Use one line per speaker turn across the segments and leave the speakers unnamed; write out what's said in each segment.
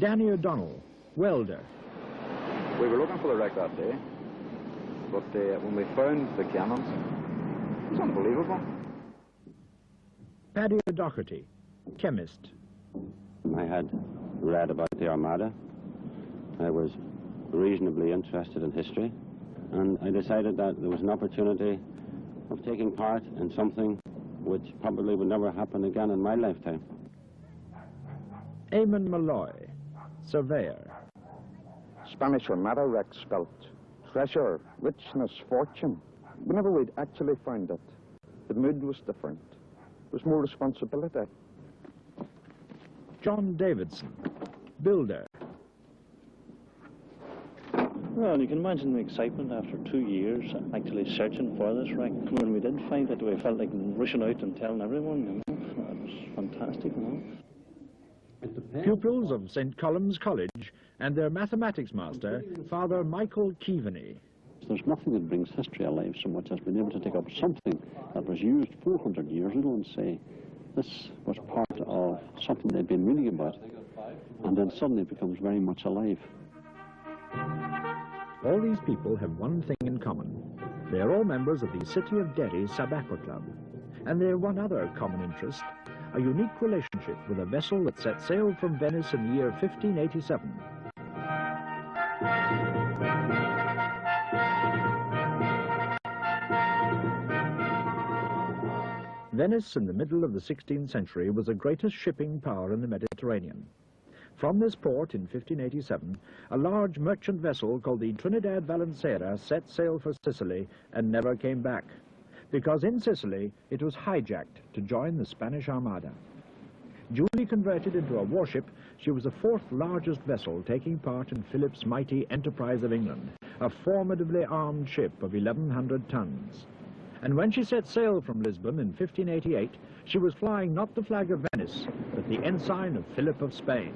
Danny O'Donnell, welder.
We were looking for the wreck that day, but when we found the cannons, it was unbelievable.
Paddy O'Doherty, chemist.
I had read about the Armada. I was reasonably interested in history, and I decided that there was an opportunity of taking part in something which probably would never happen again in my lifetime.
Eamon Malloy, surveyor.
Spanish Armada wreck spelt treasure, richness, fortune. Whenever we'd actually found it, the mood was different. There was more responsibility.
John Davidson, builder.
Well, you can imagine the excitement after 2 years actually searching for this wreck. When we did find it, we felt like rushing out and telling everyone, you know. It was fantastic, you know.
Pupils of St. Columb's College and their mathematics master, Father Michael Keaveney.
There's nothing that brings history alive so much as being able to take up something that was used 400 years ago and say, this was part of something they've been reading about, and then suddenly it becomes very much alive.
All these people have one thing in common. They are all members of the City of Derry Sub-Aqua Club. And they have one other common interest, a unique relationship with a vessel that set sail from Venice in the year 1587. Venice in the middle of the 16th century was the greatest shipping power in the Mediterranean. From this port in 1587, a large merchant vessel called the Trinidad Valencera set sail for Sicily and never came back, because in Sicily it was hijacked to join the Spanish Armada. Duly converted into a warship, she was the fourth largest vessel taking part in Philip's mighty Enterprise of England, a formidably armed ship of 1,100 tons. And when she set sail from Lisbon in 1588, she was flying not the flag of Venice, but the ensign of Philip of Spain.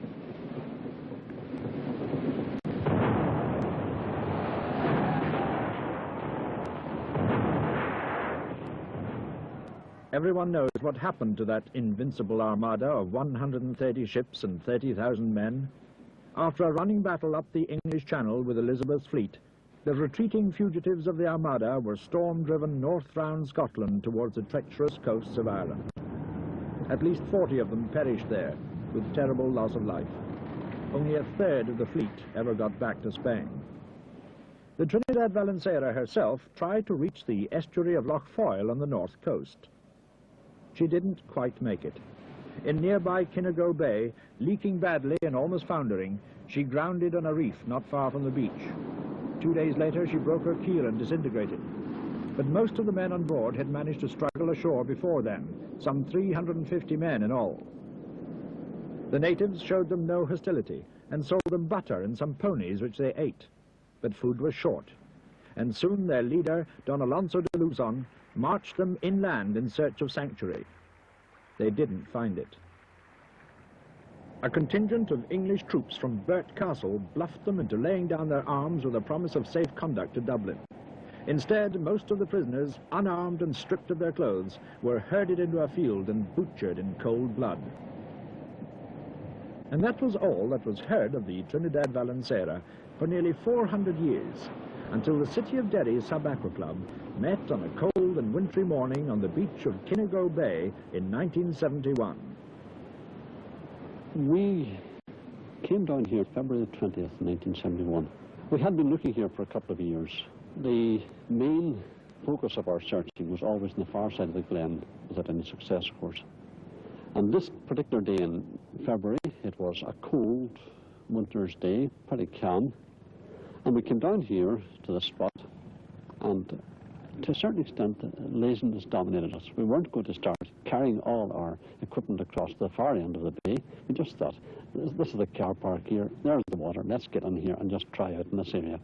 Everyone knows what happened to that invincible armada of 130 ships and 30,000 men. After a running battle up the English Channel with Elizabeth's fleet, the retreating fugitives of the Armada were storm-driven north round Scotland towards the treacherous coasts of Ireland. At least 40 of them perished there, with terrible loss of life. Only a third of the fleet ever got back to Spain. The Trinidad Valencera herself tried to reach the estuary of Lough Foyle on the north coast. She didn't quite make it. In nearby Kinnago Bay, leaking badly and almost foundering, she grounded on a reef not far from the beach. 2 days later, she broke her keel and disintegrated. But most of the men on board had managed to struggle ashore before then, some 350 men in all. The natives showed them no hostility and sold them butter and some ponies which they ate. But food was short, and soon their leader, Don Alonso de Luzon, marched them inland in search of sanctuary. They didn't find it. A contingent of English troops from Burt Castle bluffed them into laying down their arms with a promise of safe conduct to Dublin. Instead, most of the prisoners, unarmed and stripped of their clothes, were herded into a field and butchered in cold blood. And that was all that was heard of the Trinidad Valencera for nearly 400 years, until the City of Derry Sub-Aqua Club met on a cold and wintry morning on the beach of Kinnago Bay in 1971.
We came down here February the 20th, 1971. We had been looking here for a couple of years. The main focus of our searching was always on the far side of the glen, without any success, of course. And this particular day in February, it was a cold winter's day, pretty calm. And we came down here to the spot, and to a certain extent, laziness dominated us. We weren't going to start carrying all our equipment across the far end of the bay. We just thought, this is the car park here, there's the water, let's get in here and just try out in this area.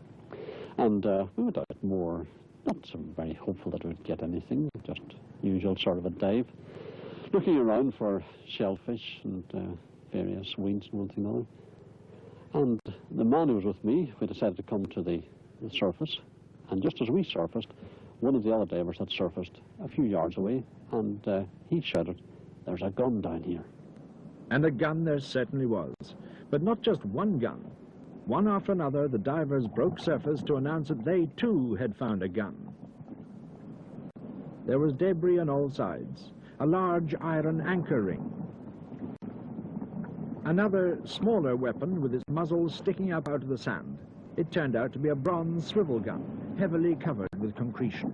And we went out more, not so very hopeful that we'd get anything, just usual sort of a dive. Looking around for shellfish and various weeds and one thing or another. And the man who was with me, we decided to come to the surface, and just as we surfaced, one of the other divers had surfaced a few yards away, and he shouted, "There's a gun down here."
And a gun there certainly was. But not just one gun. One after another, the divers broke surface to announce that they too had found a gun. There was debris on all sides, a large iron anchor ring. Another smaller weapon with its muzzle sticking up out of the sand. It turned out to be a bronze swivel gun, heavily covered with concretion.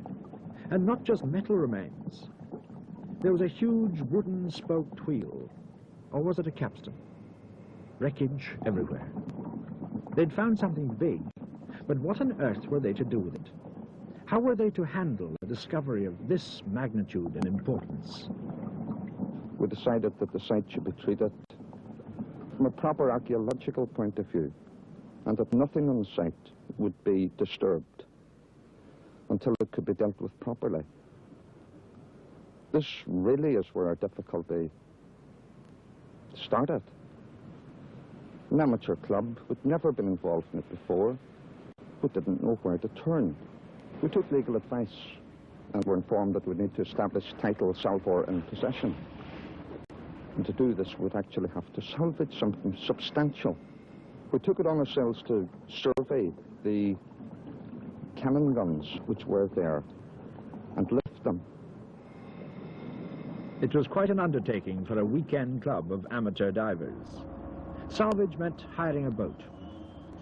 And not just metal remains. There was a huge wooden spoked wheel. Or was it a capstan? Wreckage everywhere. They'd found something big, but what on earth were they to do with it? How were they to handle the discovery of this magnitude and importance?
We decided that the site should be treated from a proper archaeological point of view, and that nothing on the site would be disturbed until it could be dealt with properly. This really is where our difficulty started. An amateur club who'd never been involved in it before, who didn't know where to turn. We took legal advice and were informed that we'd need to establish title, salvor and possession. And to do this, we'd actually have to salvage something substantial. We took it on ourselves to survey the cannon guns which were there and lift them.
It was quite an undertaking for a weekend club of amateur divers. Salvage meant hiring a boat.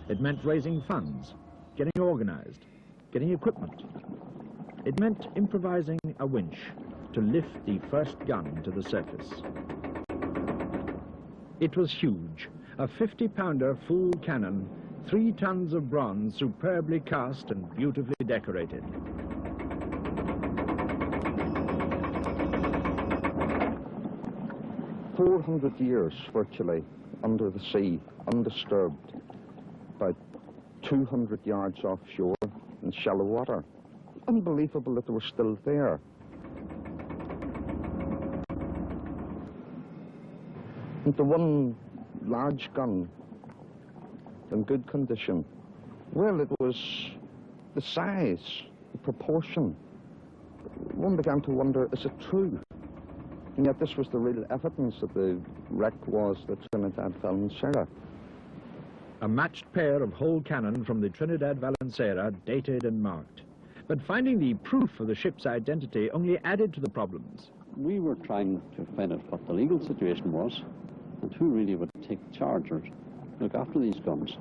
It meant raising funds, getting organized, getting equipment. It meant improvising a winch to lift the first gun to the surface. It was huge, a 50-pounder full cannon, 3 tons of bronze superbly cast and beautifully decorated. "400 years, virtually, under the sea, undisturbed, about 200 yards offshore in shallow water. Unbelievable that they were still there. And the one large gun in good condition, well, it was the size, the proportion. One began to wonder, is it true? And yet this was the real evidence that the wreck was the Trinidad Valencera. A matched pair of whole cannon from the Trinidad Valencera, dated and marked. But finding the proof of the ship's identity only added to the problems.
We were trying to find out what the legal situation was and who really would take charge or look after these guns.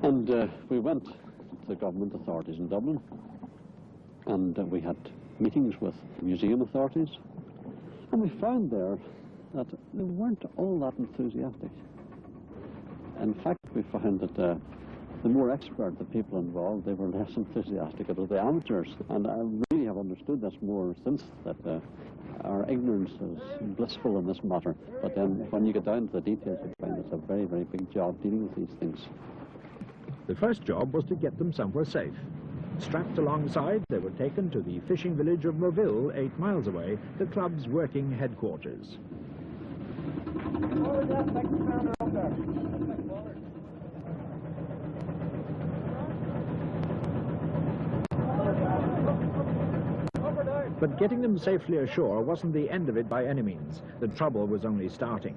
And we went to the government authorities in Dublin, and we had meetings with museum authorities, and we found there that they weren't all that enthusiastic. In fact, we found that the more expert the people involved, they were less enthusiastic about the amateurs. And I really have understood this more since, that our ignorance is blissful in this matter. But then when you get down to the details, you find it's a very, very big job dealing with these things.
The first job was to get them somewhere safe. Strapped alongside, they were taken to the fishing village of Moville, 8 miles away, the club's working headquarters. But getting them safely ashore wasn't the end of it by any means. The trouble was only starting.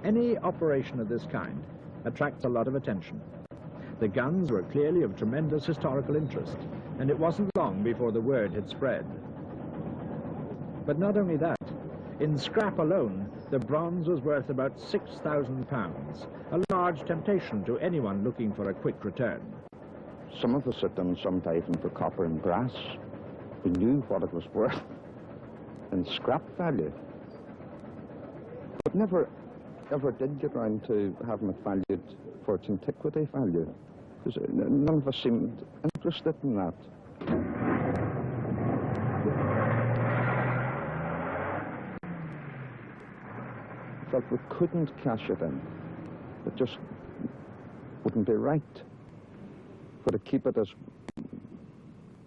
Any operation of this kind attracts a lot of attention. The guns were clearly of tremendous historical interest, and it wasn't long before the word had spread. But not only that, in scrap alone, the bronze was worth about £6,000, a large temptation to anyone looking for a quick return.
Some of us had done some diving for copper and brass. We knew what it was worth in scrap value, but never ever did get round to having it valued for its antiquity value, because none of us seemed interested in that. We felt we couldn't cash it in. It just wouldn't be right. But to keep it as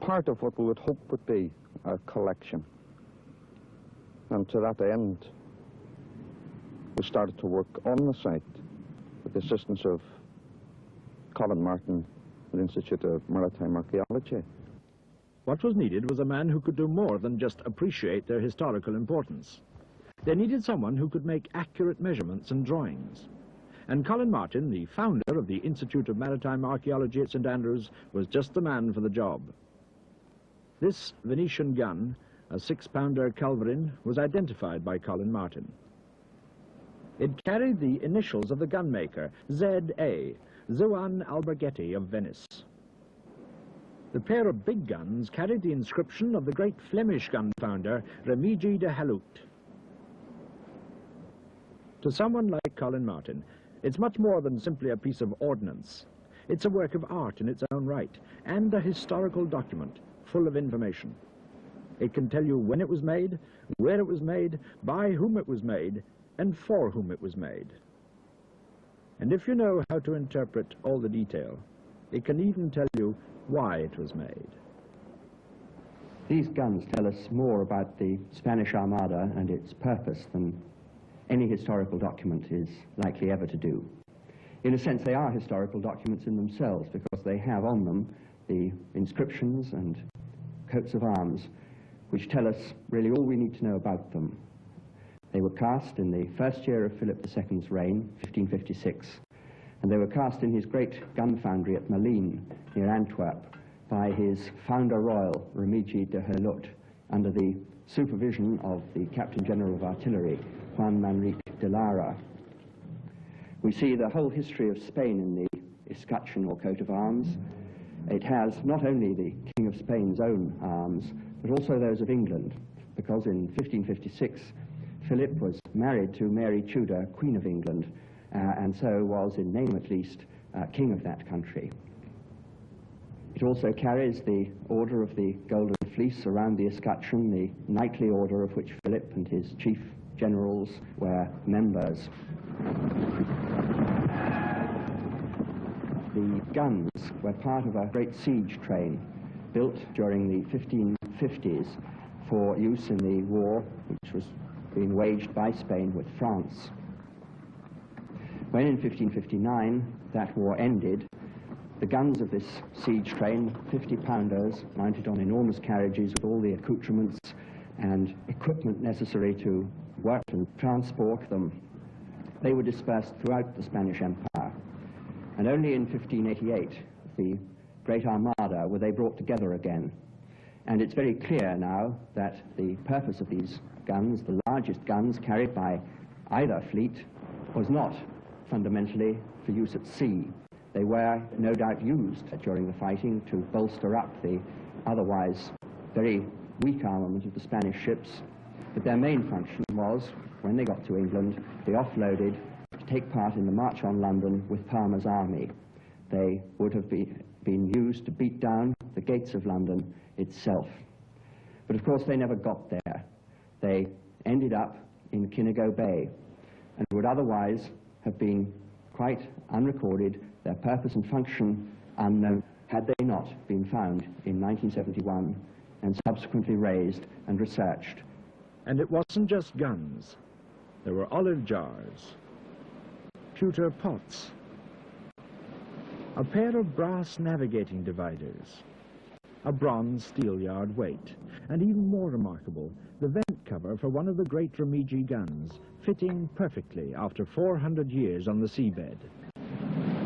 part of what we would hope would be a collection. And to that end, we started to work on the site with the assistance of Colin Martin at the Institute of Maritime Archaeology.
What was needed was a man who could do more than just appreciate their historical importance. They needed someone who could make accurate measurements and drawings. And Colin Martin, the founder of the Institute of Maritime Archaeology at St Andrews, was just the man for the job. This Venetian gun, a 6-pounder culverin, was identified by Colin Martin. It carried the initials of the gunmaker, Z.A., Zuan Alberghetti of Venice. The pair of big guns carried the inscription of the great Flemish gun founder, Remigi de Halut. To someone like Colin Martin, it's much more than simply a piece of ordnance. It's a work of art in its own right, and a historical document full of information. It can tell you when it was made, where it was made, by whom it was made, and for whom it was made. And if you know how to interpret all the detail, it can even tell you why it was made.
These guns tell us more about the Spanish Armada and its purpose than any historical document is likely ever to do. In a sense, they are historical documents in themselves because they have on them the inscriptions and coats of arms which tell us really all we need to know about them. They were cast in the first year of Philip II's reign, 1556, and they were cast in his great gun foundry at Malines, near Antwerp, by his founder royal, Remigi de Halut, under the supervision of the Captain General of Artillery, Juan Manrique de Lara. We see the whole history of Spain in the escutcheon or coat of arms. It has not only the King of Spain's own arms, but also those of England, because in 1556, Philip was married to Mary Tudor, Queen of England, and so was, in name at least, king of that country. It also carries the Order of the Golden Fleece around the escutcheon, the knightly order of which Philip and his chief generals were members. The guns were part of a great siege train built during the 1550s for use in the war which was being waged by Spain with France. When in 1559 that war ended, the guns of this siege train, 50-pounders, mounted on enormous carriages with all the accoutrements and equipment necessary to work and transport them, they were dispersed throughout the Spanish Empire. And only in 1588, the Great Armada, were they brought together again. And it's very clear now that the purpose of these guns, the largest guns carried by either fleet, was not fundamentally for use at sea. They were no doubt used during the fighting to bolster up the otherwise very weak armament of the Spanish ships, but their main function was, when they got to England, to be offloaded to take part in the march on London with Palmer's army. They would have been used to beat down the gates of London itself. But of course they never got there. They ended up in Kinnigo Bay and would otherwise have been quite unrecorded, their purpose and function unknown, had they not been found in 1971 and subsequently raised and researched.
And it wasn't just guns. There were olive jars, pewter pots, a pair of brass navigating dividers, a bronze steelyard weight, and even more remarkable, the vent cover for one of the great Remigi guns, fitting perfectly after 400 years on the seabed.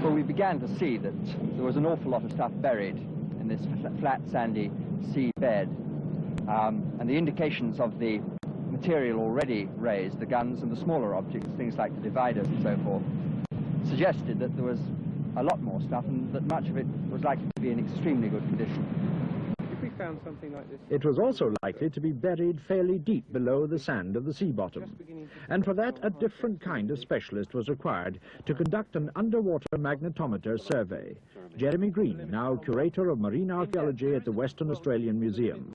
Well, we began to see that there was an awful lot of stuff buried in this flat, sandy seabed, and the indications of the material already raised, the guns and the smaller objects, things like the dividers and so forth, suggested that there was a lot more stuff and that much of it was likely to be in extremely good condition.
If we found something like this...
It was also likely to be buried fairly deep below the sand of the sea bottom. And for that, a different kind of specialist was required to conduct an underwater magnetometer survey. Jeremy Green, now curator of marine archaeology at the Western Australian Museum.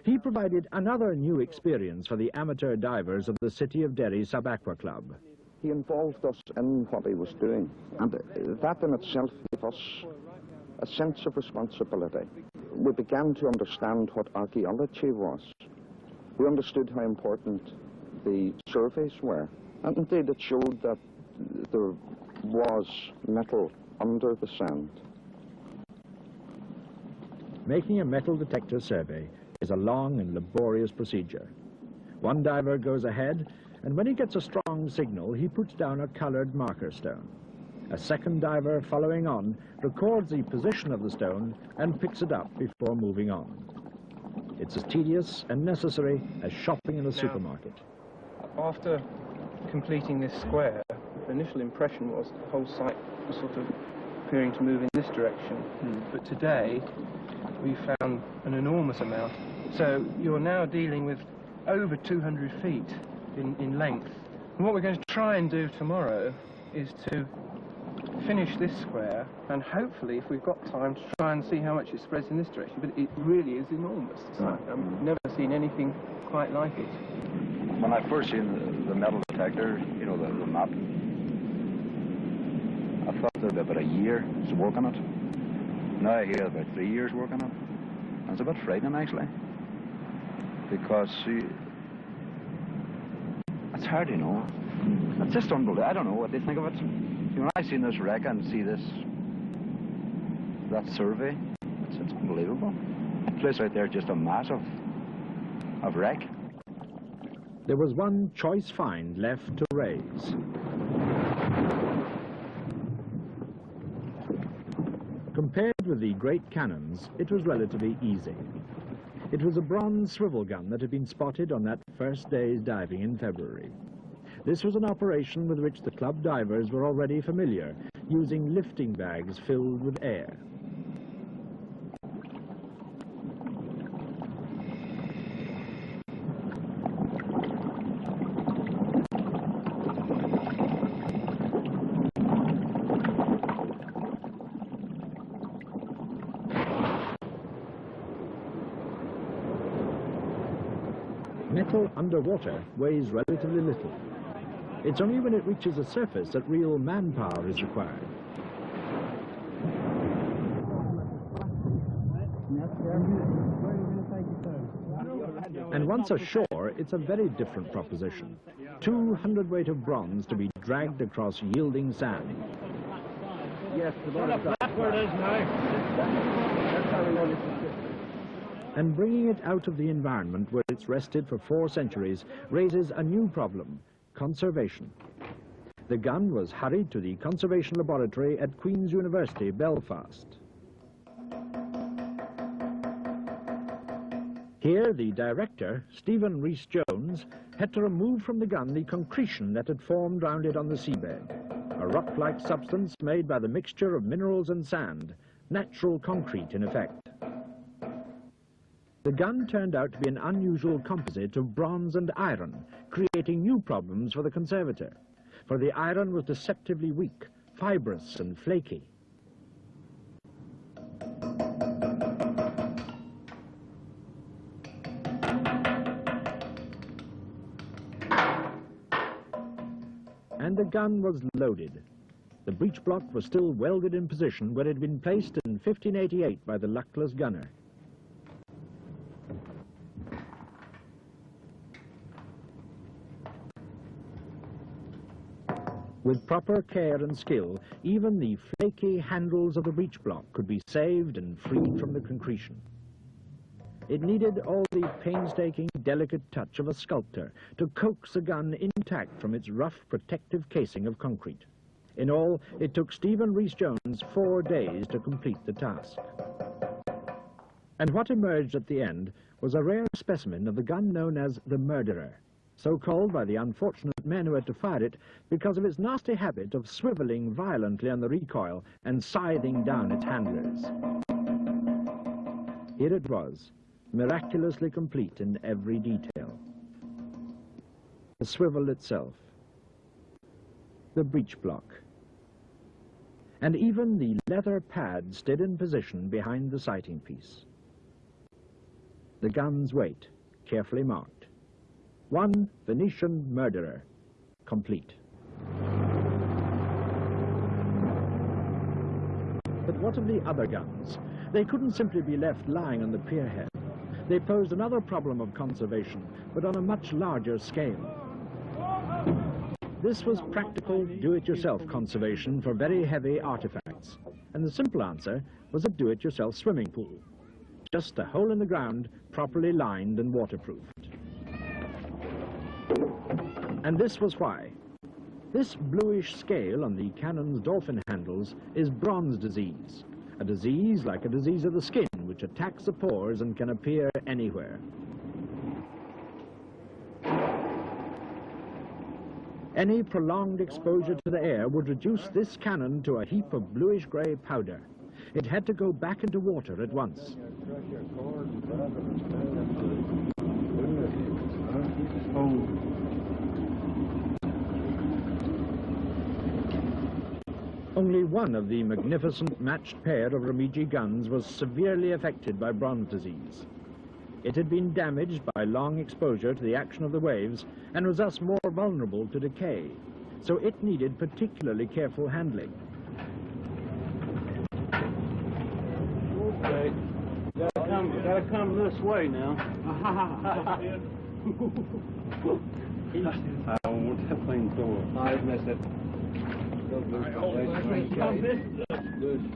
He provided another new experience for the amateur divers of the City of Derry Sub-Aqua Club.
He involved us in what he was doing, and that in itself gave us a sense of responsibility. We began to understand what archaeology was. We understood how important the surveys were, and indeed it showed that there was metal under the sand.
Making a metal detector survey is a long and laborious procedure. One diver goes ahead and when he gets a strong signal, he puts down a colored marker stone. A second diver following on records the position of the stone and picks it up before moving on. It's as tedious and necessary as shopping in a supermarket.
After completing this square, the initial impression was the whole site was sort of appearing to move in this direction. But today, we found an enormous amount. So you're now dealing with over 200 feet in length. And what we're going to try and do tomorrow is to finish this square, and hopefully, if we've got time, to try and see how much it spreads in this direction. But it really is enormous. I've never seen anything quite like it.
When I first seen the metal detector, you know, the map, I thought there'd be about a year's work on it. Now I hear about 3 years work on it. And it's a bit frightening, actually. Because, see, it's hard to know. It's just unbelievable. I don't know what they think of it. See, when I seen this wreck and see that survey, it's unbelievable. That place right there is just a mass of wreck.
There was one choice find left to raise. Compared with the great cannons, it was relatively easy. It was a bronze swivel gun that had been spotted on that first day's diving in February. This was an operation with which the club divers were already familiar, using lifting bags filled with air. Metal underwater weighs relatively little. It's only when it reaches the surface that real manpower is required. And once ashore, it's a very different proposition. 200 weight of bronze to be dragged across yielding sand.
Yes, that's where it is now.
And bringing it out of the environment where it's rested for 4 centuries raises a new problem: conservation. The gun was hurried to the conservation laboratory at Queen's University, Belfast. Here, the director, Stephen Rhys-Jones, had to remove from the gun the concretion that had formed round it on the seabed, a rock-like substance made by the mixture of minerals and sand, natural concrete in effect. The gun turned out to be an unusual composite of bronze and iron, creating new problems for the conservator, for the iron was deceptively weak, fibrous and flaky. And the gun was loaded. The breech block was still welded in position where it had been placed in 1588 by the luckless gunner. With proper care and skill, even the flaky handles of the breech block could be saved and freed from the concretion. It needed all the painstaking, delicate touch of a sculptor to coax the gun intact from its rough, protective casing of concrete. In all, it took Stephen Rhys-Jones 4 days to complete the task. And what emerged at the end was a rare specimen of the gun known as the Murderer, so called by the unfortunate men who had to fire it because of its nasty habit of swiveling violently on the recoil and scything down its handlers. Here it was, miraculously complete in every detail. The swivel itself, the breech block, and even the leather pad stood in position behind the sighting piece. The gun's weight, carefully marked. 1 Venetian Murderer, complete. But what of the other guns? They couldn't simply be left lying on the pierhead. They posed another problem of conservation, but on a much larger scale. This was practical, do-it-yourself conservation for very heavy artifacts. And the simple answer was a do-it-yourself swimming pool. Just a hole in the ground, properly lined and waterproofed. And this was why. This bluish scale on the cannon's dolphin handles is bronze disease, a disease like a disease of the skin which attacks the pores and can appear anywhere. Any prolonged exposure to the air would reduce this cannon to a heap of bluish-grey powder. It had to go back into water at once. Only one of the magnificent matched pair of Remigi guns was severely affected by bronze disease. It had been damaged by long exposure to the action of the waves and was thus more vulnerable to decay, so it needed particularly careful handling.
Okay, gotta come this way now.
I won't have plane door.
I've missed it.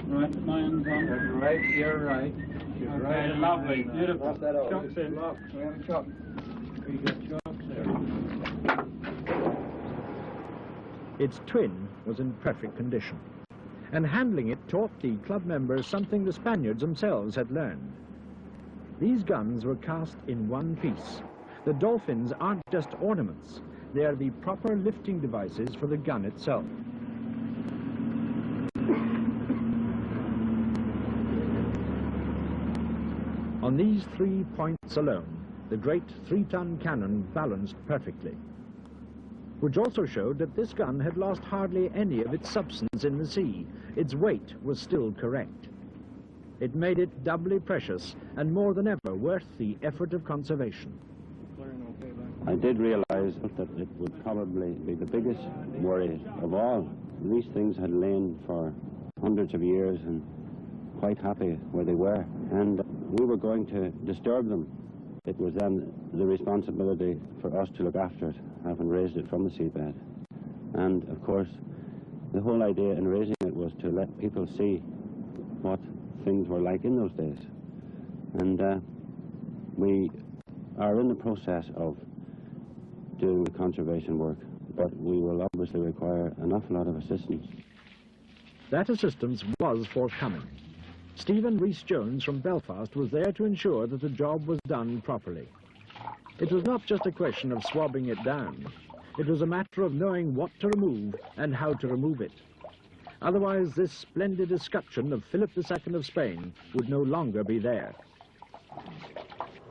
Right, mine's on. Right, you're right. Okay, lovely, beautiful. Chunks in. We have a chunk. Pretty good chunks there.
Its twin was in perfect condition, and handling it taught the club members something the Spaniards themselves had learned. These guns were cast in one piece. The dolphins aren't just ornaments, they are the proper lifting devices for the gun itself. On these 3 points alone, the great 3-ton cannon balanced perfectly, which also showed that this gun had lost hardly any of its substance in the sea. Its weight was still correct. It made it doubly precious and more than ever worth the effort of conservation.
I did realize that it would probably be the biggest worry of all. These things had lain for hundreds of years and quite happy where they were, and we were going to disturb them. It was then the responsibility for us to look after it, having raised it from the seabed. And of course, the whole idea in raising it was to let people see what things were like in those days. And we are in the process of doing the conservation work, but we will obviously require an awful lot of assistance.
That assistance was forthcoming. Stephen Rhys-Jones from Belfast was there to ensure that the job was done properly. It was not just a question of swabbing it down. It was a matter of knowing what to remove and how to remove it. Otherwise, this splendid escutcheon of Philip II of Spain would no longer be there.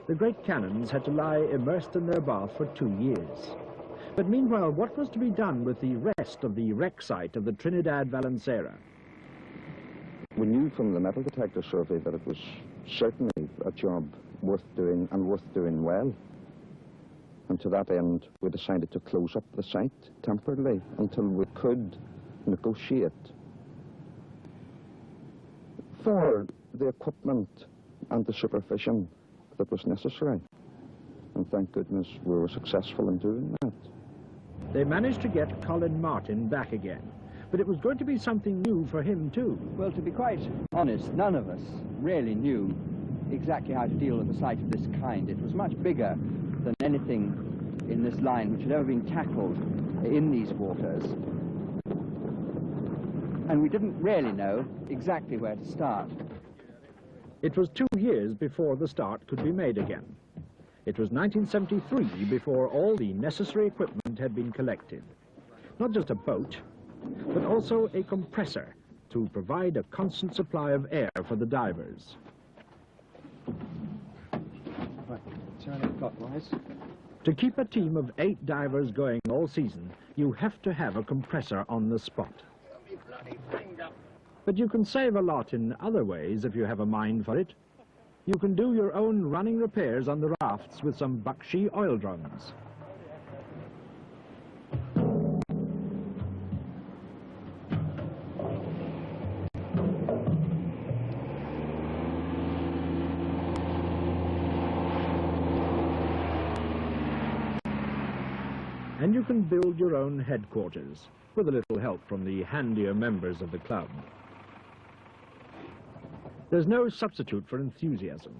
The great cannons had to lie immersed in their bath for 2 years. But meanwhile, what was to be done with the rest of the wreck site of the Trinidad Valencera?
We knew from the metal detector survey that it was certainly a job worth doing and worth doing well. And to that end, we decided to close up the site temporarily until we could negotiate for the equipment and the supervision that was necessary. And thank goodness we were successful in doing that.
They managed to get Colin Martin back again, but it was going to be something new for him too.
Well, to be quite honest, none of us really knew exactly how to deal with a site of this kind. It was much bigger than anything in this line which had ever been tackled in these waters. And we didn't really know exactly where to start.
It was 2 years before the start could be made again. It was 1973 before all the necessary equipment had been collected. Not just a boat, but also a compressor to provide a constant supply of air for the divers.
Right, turn it clockwise.
To keep a team of 8 divers going all season, you have to have a compressor on the spot. But you can save a lot in other ways if you have a mind for it. You can do your own running repairs on the rafts with some Bakshi oil drums. And you can build your own headquarters, with a little help from the handier members of the club. There's no substitute for enthusiasm.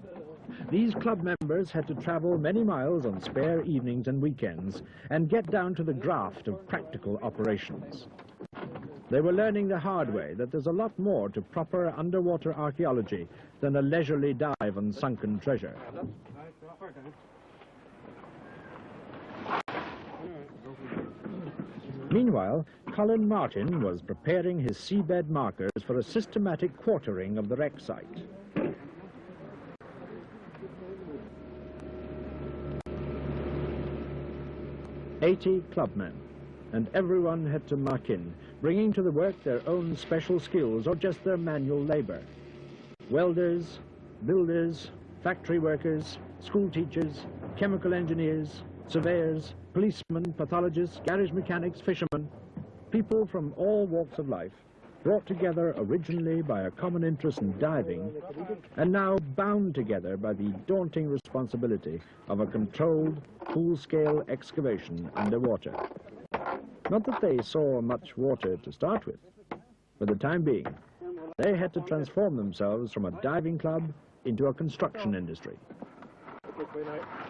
These club members had to travel many miles on spare evenings and weekends and get down to the graft of practical operations. They were learning the hard way that there's a lot more to proper underwater archaeology than a leisurely dive on sunken treasure. Meanwhile, Colin Martin was preparing his seabed markers for a systematic quartering of the wreck site. "80 clubmen, and everyone had to mark in, bringing to the work their own special skills or just their manual labor. Welders, builders, factory workers, school teachers, chemical engineers, surveyors, policemen, pathologists, garage mechanics, fishermen, people from all walks of life, brought together originally by a common interest in diving, and now bound together by the daunting responsibility of a controlled, full-scale excavation underwater. Not that they saw much water to start with. For the time being, they had to transform themselves from a diving club into a construction industry.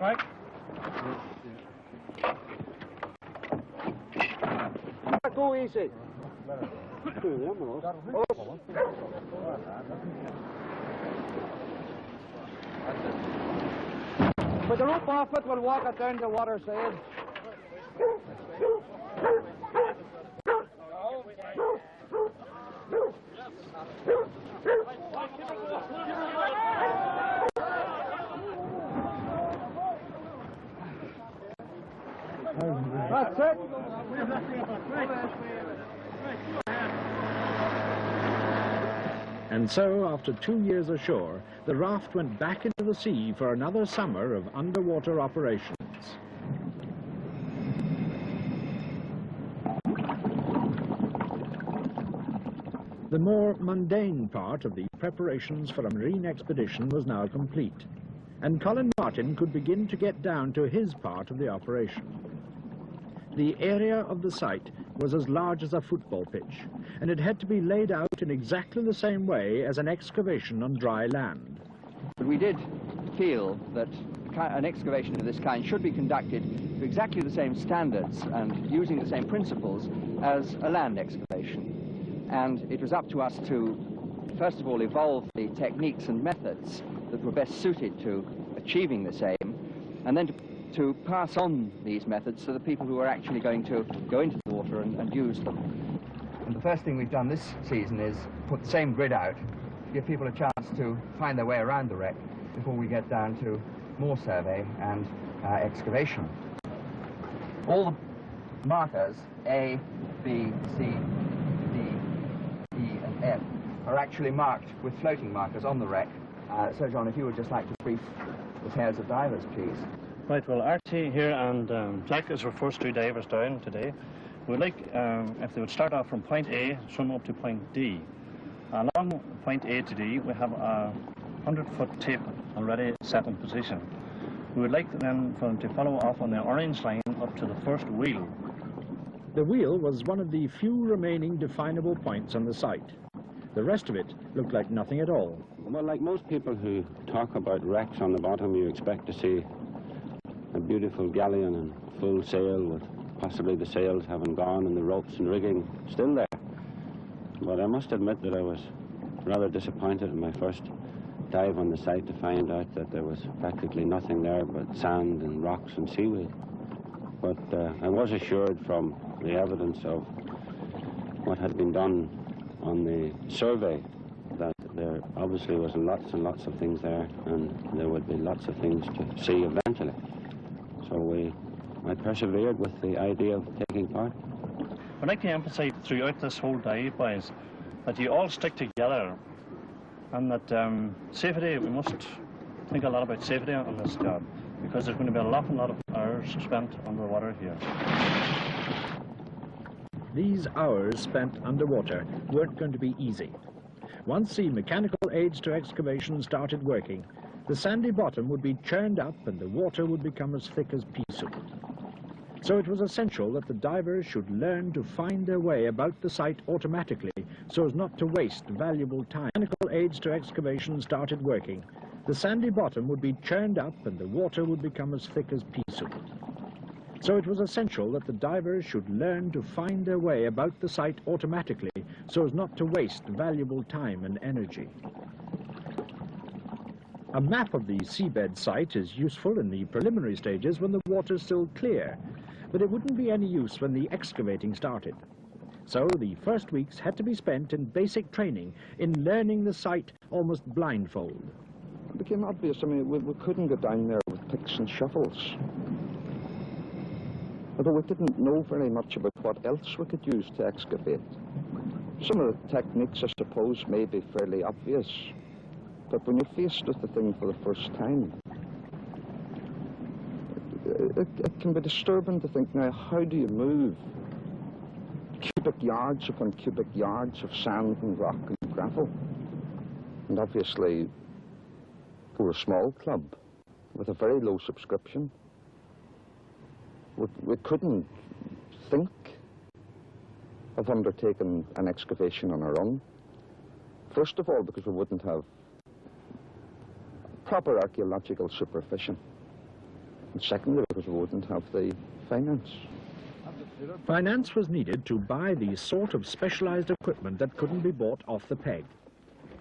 Right. Go easy. Put the rope off it, we'll walk it down to the water side. That's it.
And so, after 2 years ashore, the raft went back into the sea for another summer of underwater operations. The more mundane part of the preparations for a marine expedition was now complete, and Colin Martin could begin to get down to his part of the operation. The area of the site was as large as a football pitch, and it had to be laid out in exactly the same way as an excavation on dry land.
But we did feel that an excavation of this kind should be conducted to exactly the same standards and using the same principles as a land excavation. And it was up to us to, first of all, evolve the techniques and methods that were best suited to achieving this aim, and then to pass on these methods to the people who are actually going to go into the water and use them. And the first thing we've done this season is put the same grid out to give people a chance to find their way around the wreck before we get down to more survey and excavation. All the markers, A, B, C, D, E, and F, are actually marked with floating markers on the wreck. So, John, if you would just like to brief the pairs of divers, please.
Right, well, Archie here and Jack is our first two divers down today. We'd like, if they would start off from point A, swim up to point D. Along point A to D, we have a 100-foot tape already set in position. We would like then for them to follow off on the orange line up to the first wheel.
The wheel was one of the few remaining definable points on the site. The rest of it looked like nothing at all.
Well, like most people who talk about wrecks on the bottom, you expect to see a beautiful galleon and full sail with possibly the sails having gone and the ropes and rigging still there. But I must admit that I was rather disappointed in my first dive on the site to find out that there was practically nothing there but sand and rocks and seaweed. But I was assured from the evidence of what had been done on the survey that there obviously was lots and lots of things there, and there would be lots of things to see eventually. So I persevered with the idea of taking part.
I'd like to emphasize throughout this whole dive, boys, that you all stick together, and that safety, we must think a lot about safety on this job, because there's going to be a lot of hours spent underwater here.
These hours spent underwater weren't going to be easy. Once the mechanical aids to excavation started working, the sandy bottom would be churned up and the water would become as thick as pea soup. So it was essential that the divers should learn to find their way about the site automatically so as not to waste valuable time. Mechanical aids to excavation started working, The sandy bottom would be churned up and the water would become as thick as pea soup. So it was essential that the divers should learn to find their way about the site automatically so as not to waste valuable time and energy. A map of the seabed site is useful in the preliminary stages when the water's still clear, but it wouldn't be any use when the excavating started. So the first weeks had to be spent in basic training, in learning the site almost blindfold.
It became obvious, I mean, we couldn't go down there with picks and shovels. Although we didn't know very much about what else we could use to excavate. Some of the techniques, I suppose, may be fairly obvious, but when you're faced with the thing for the first time, it can be disturbing to think, now, how do you move cubic yards upon cubic yards of sand and rock and gravel? And obviously, we're a small club with a very low subscription. We couldn't think of undertaking an excavation on our own. First of all, because we wouldn't have proper archaeological supervision. And secondly, because we wouldn't have the finance.
Finance was needed to buy the sort of specialized equipment that couldn't be bought off the peg.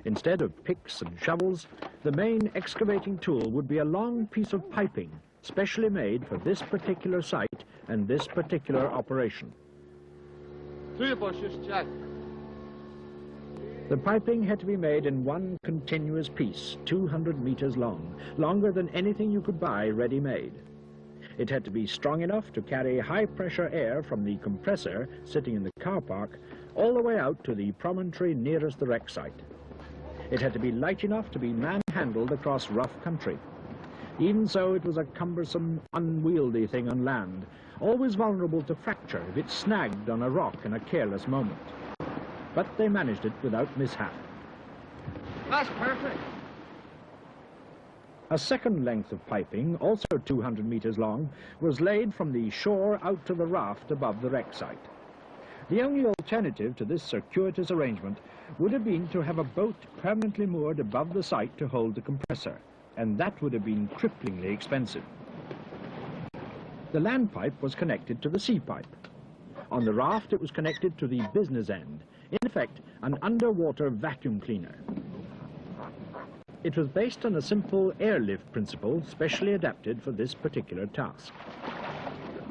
Instead of picks and shovels, the main excavating tool would be a long piece of piping, specially made for this particular site and this particular operation.
3 bushes, Jack.
The piping had to be made in one continuous piece, 200 meters long, longer than anything you could buy ready-made. It had to be strong enough to carry high-pressure air from the compressor sitting in the car park all the way out to the promontory nearest the wreck site. It had to be light enough to be man-handled across rough country. Even so, it was a cumbersome, unwieldy thing on land, always vulnerable to fracture if it snagged on a rock in a careless moment. But they managed it without mishap.
That's perfect.
A second length of piping, also 200 meters long, was laid from the shore out to the raft above the wreck site. The only alternative to this circuitous arrangement would have been to have a boat permanently moored above the site to hold the compressor, and that would have been cripplingly expensive. The land pipe was connected to the sea pipe. On the raft, it was connected to the business end, in effect, an underwater vacuum cleaner. It was based on a simple airlift principle specially adapted for this particular task.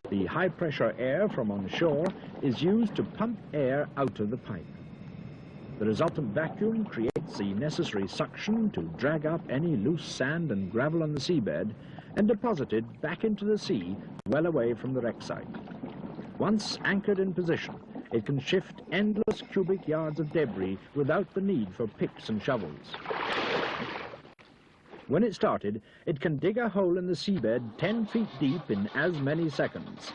The high-pressure air from on shore is used to pump air out of the pipe. The resultant vacuum creates the necessary suction to drag up any loose sand and gravel on the seabed and deposit it back into the sea well away from the wreck site. Once anchored in position, it can shift endless cubic yards of debris without the need for picks and shovels. When it started, it can dig a hole in the seabed 10 feet deep in as many seconds.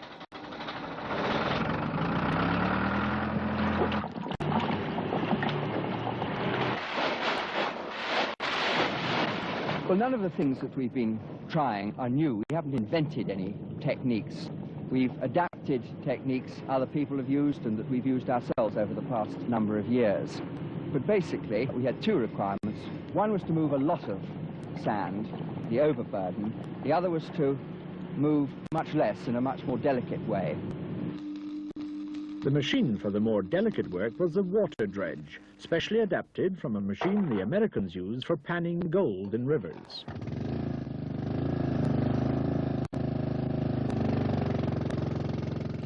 Well, none of the things that we've been trying are new. We haven't invented any techniques. We've adapted techniques other people have used and that we've used ourselves over the past number of years. But basically, we had two requirements. One was to move a lot of sand, the overburden. The other was to move much less in a much more delicate way.
The machine for the more delicate work was the water dredge, specially adapted from a machine the Americans used for panning gold in rivers.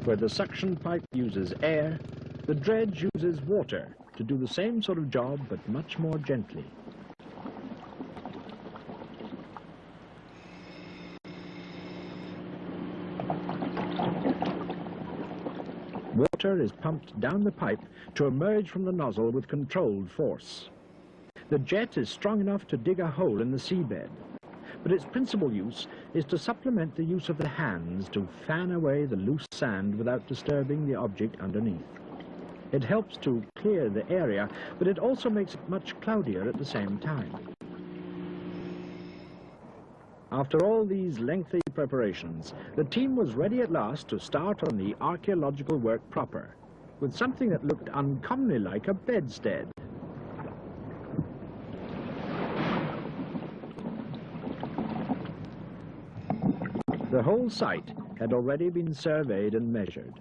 Where the suction pipe uses air, the dredge uses water to do the same sort of job, but much more gently. Water is pumped down the pipe to emerge from the nozzle with controlled force. The jet is strong enough to dig a hole in the seabed, but its principal use is to supplement the use of the hands to fan away the loose sand without disturbing the object underneath. It helps to clear the area, but it also makes it much cloudier at the same time. After all these lengthy preparations, the team was ready at last to start on the archaeological work proper, with something that looked uncommonly like a bedstead. The whole site had already been surveyed and measured.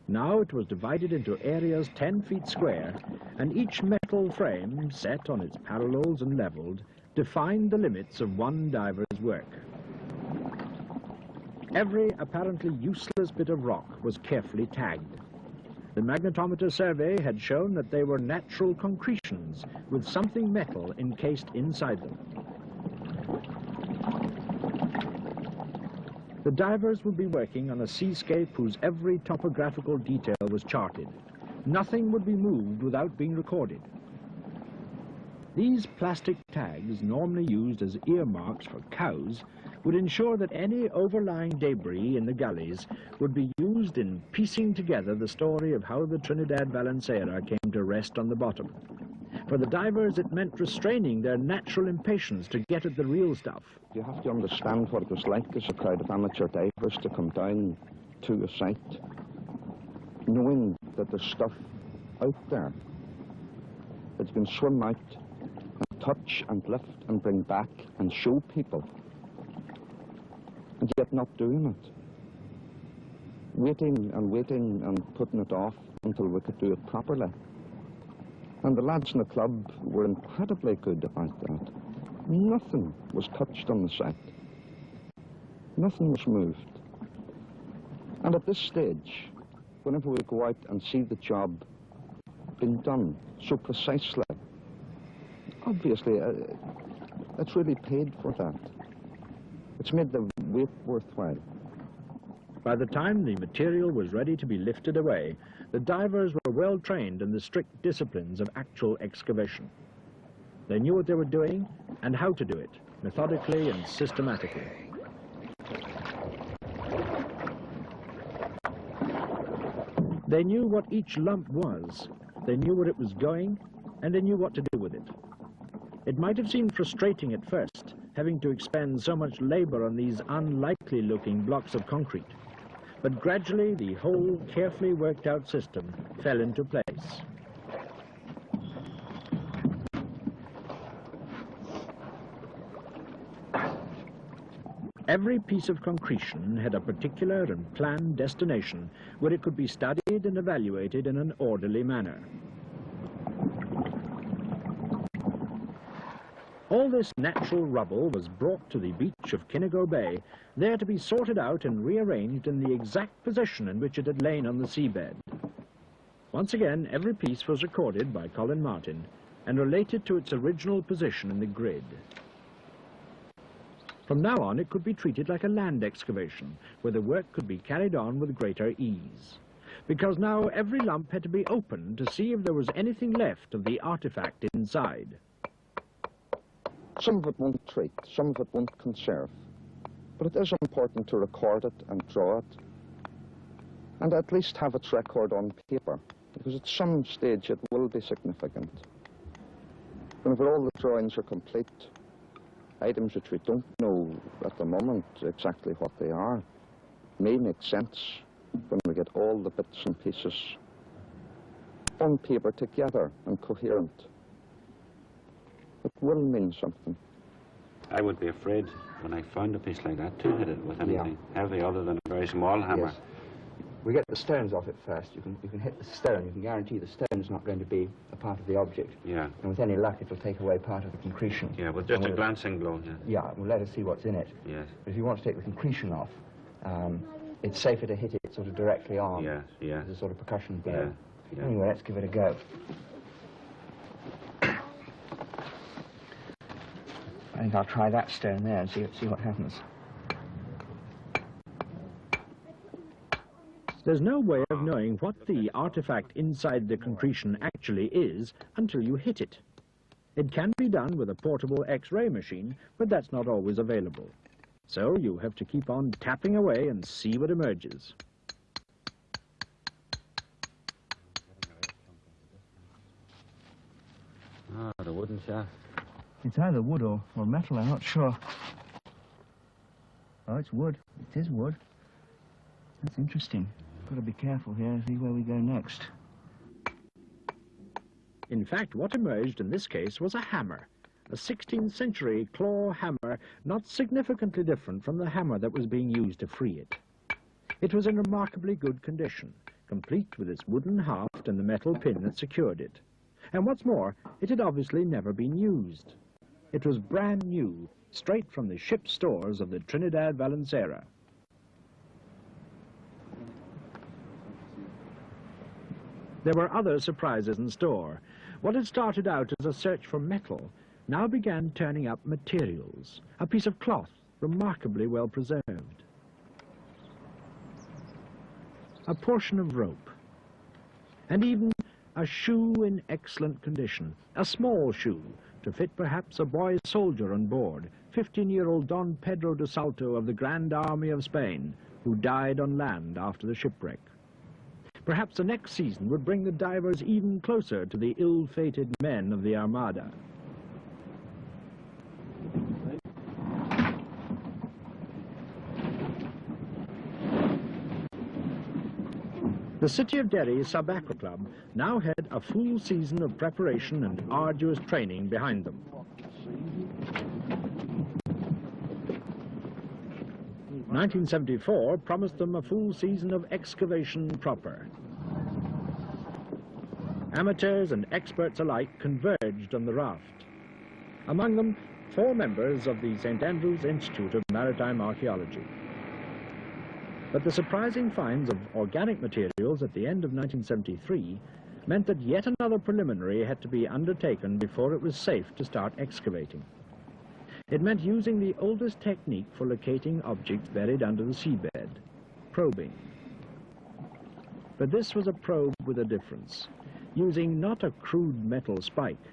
Now it was divided into areas 10 feet square, and each metal frame, set on its parallels and leveled, defined the limits of one diver's work. Every apparently useless bit of rock was carefully tagged. The magnetometer survey had shown that they were natural concretions with something metal encased inside them. The divers would be working on a seascape whose every topographical detail was charted. Nothing would be moved without being recorded. These plastic tags, normally used as earmarks for cows, would ensure that any overlying debris in the gullies would be used in piecing together the story of how the Trinidad Valencera came to rest on the bottom. For the divers, it meant restraining their natural impatience to get at the real stuff.
You have to understand what it was like as a crowd of amateur divers to come down to a site, knowing that there's stuff out there that you can swim out and touch and lift and bring back and show people, and yet not doing it. Waiting and putting it off until we could do it properly. And the lads in the club were incredibly good about that. Nothing was touched on the site. Nothing was moved. And at this stage, whenever we go out and see the job being done so precisely, obviously it's really paid for that. It's made the wait worthwhile.
By the time the material was ready to be lifted away, the divers were well trained in the strict disciplines of actual excavation. They knew what they were doing and how to do it, methodically and systematically. They knew what each lump was, they knew where it was going, and they knew what to do with it. It might have seemed frustrating at first, having to expend so much labor on these unlikely-looking blocks of concrete. But gradually, the whole carefully worked-out system fell into place. Every piece of concretion had a particular and planned destination where it could be studied and evaluated in an orderly manner. All this natural rubble was brought to the beach of Kinnigo Bay, there to be sorted out and rearranged in the exact position in which it had lain on the seabed. Once again, every piece was recorded by Colin Martin and related to its original position in the grid. From now on, it could be treated like a land excavation, where the work could be carried on with greater ease. Because now every lump had to be opened to see if there was anything left of the artifact inside.
Some of it won't treat, some of it won't conserve. But it is important to record it and draw it, and at least have its record on paper, because at some stage it will be significant. Whenever all the drawings are complete, items which we don't know at the moment exactly what they are may make sense when we get all the bits and pieces on paper together and coherent. It will mean something.
I would be afraid when I found a piece like that to hit it with anything heavy other than a very small hammer.
Yes. We get the stones off it first. You can hit the stone. You can guarantee the stone is not going to be a part of the object.
Yeah.
And with any luck, it'll take away part of the concretion.
Yeah, with just a glancing blow. Yeah.
Yeah, we'll let us see what's in it.
Yes.
But if you want to take the concretion off, it's safer to hit it sort of directly on.
Yes, yes.
As a sort of percussion blow.
Yeah, yeah.
Anyway, let's give it a go. I think I'll try that stone there and see what happens.
There's no way of knowing what the artifact inside the concretion actually is until you hit it. It can be done with a portable X-ray machine, but that's not always available. So you have to keep on tapping away and see what emerges.
Ah, the wooden shaft.
It's either wood or metal, I'm not sure. Oh, it's wood. It is wood. That's interesting. Got to be careful here and see where we go next.
In fact, what emerged in this case was a hammer, a 16th century claw hammer not significantly different from the hammer that was being used to free it. It was in remarkably good condition, complete with its wooden haft and the metal pin that secured it. And what's more, it had obviously never been used. It was brand new, straight from the ship stores of the Trinidad Valencera. There were other surprises in store. What had started out as a search for metal now began turning up materials, a piece of cloth remarkably well preserved, a portion of rope, and even a shoe in excellent condition, a small shoe to fit perhaps a boy soldier on board, 15-year-old Don Pedro de Salto of the Grand Army of Spain, who died on land after the shipwreck. Perhaps the next season would bring the divers even closer to the ill-fated men of the Armada. The City of Derry Sub-Aqua Club now had a full season of preparation and arduous training behind them. "1974 promised them a full season of excavation proper. Amateurs and experts alike converged on the raft. Among them, 4 members of the St. Andrews Institute of Maritime Archaeology. But the surprising finds of organic materials at the end of 1973 meant that yet another preliminary had to be undertaken before it was safe to start excavating. It meant using the oldest technique for locating objects buried under the seabed, probing. But this was a probe with a difference, using not a crude metal spike,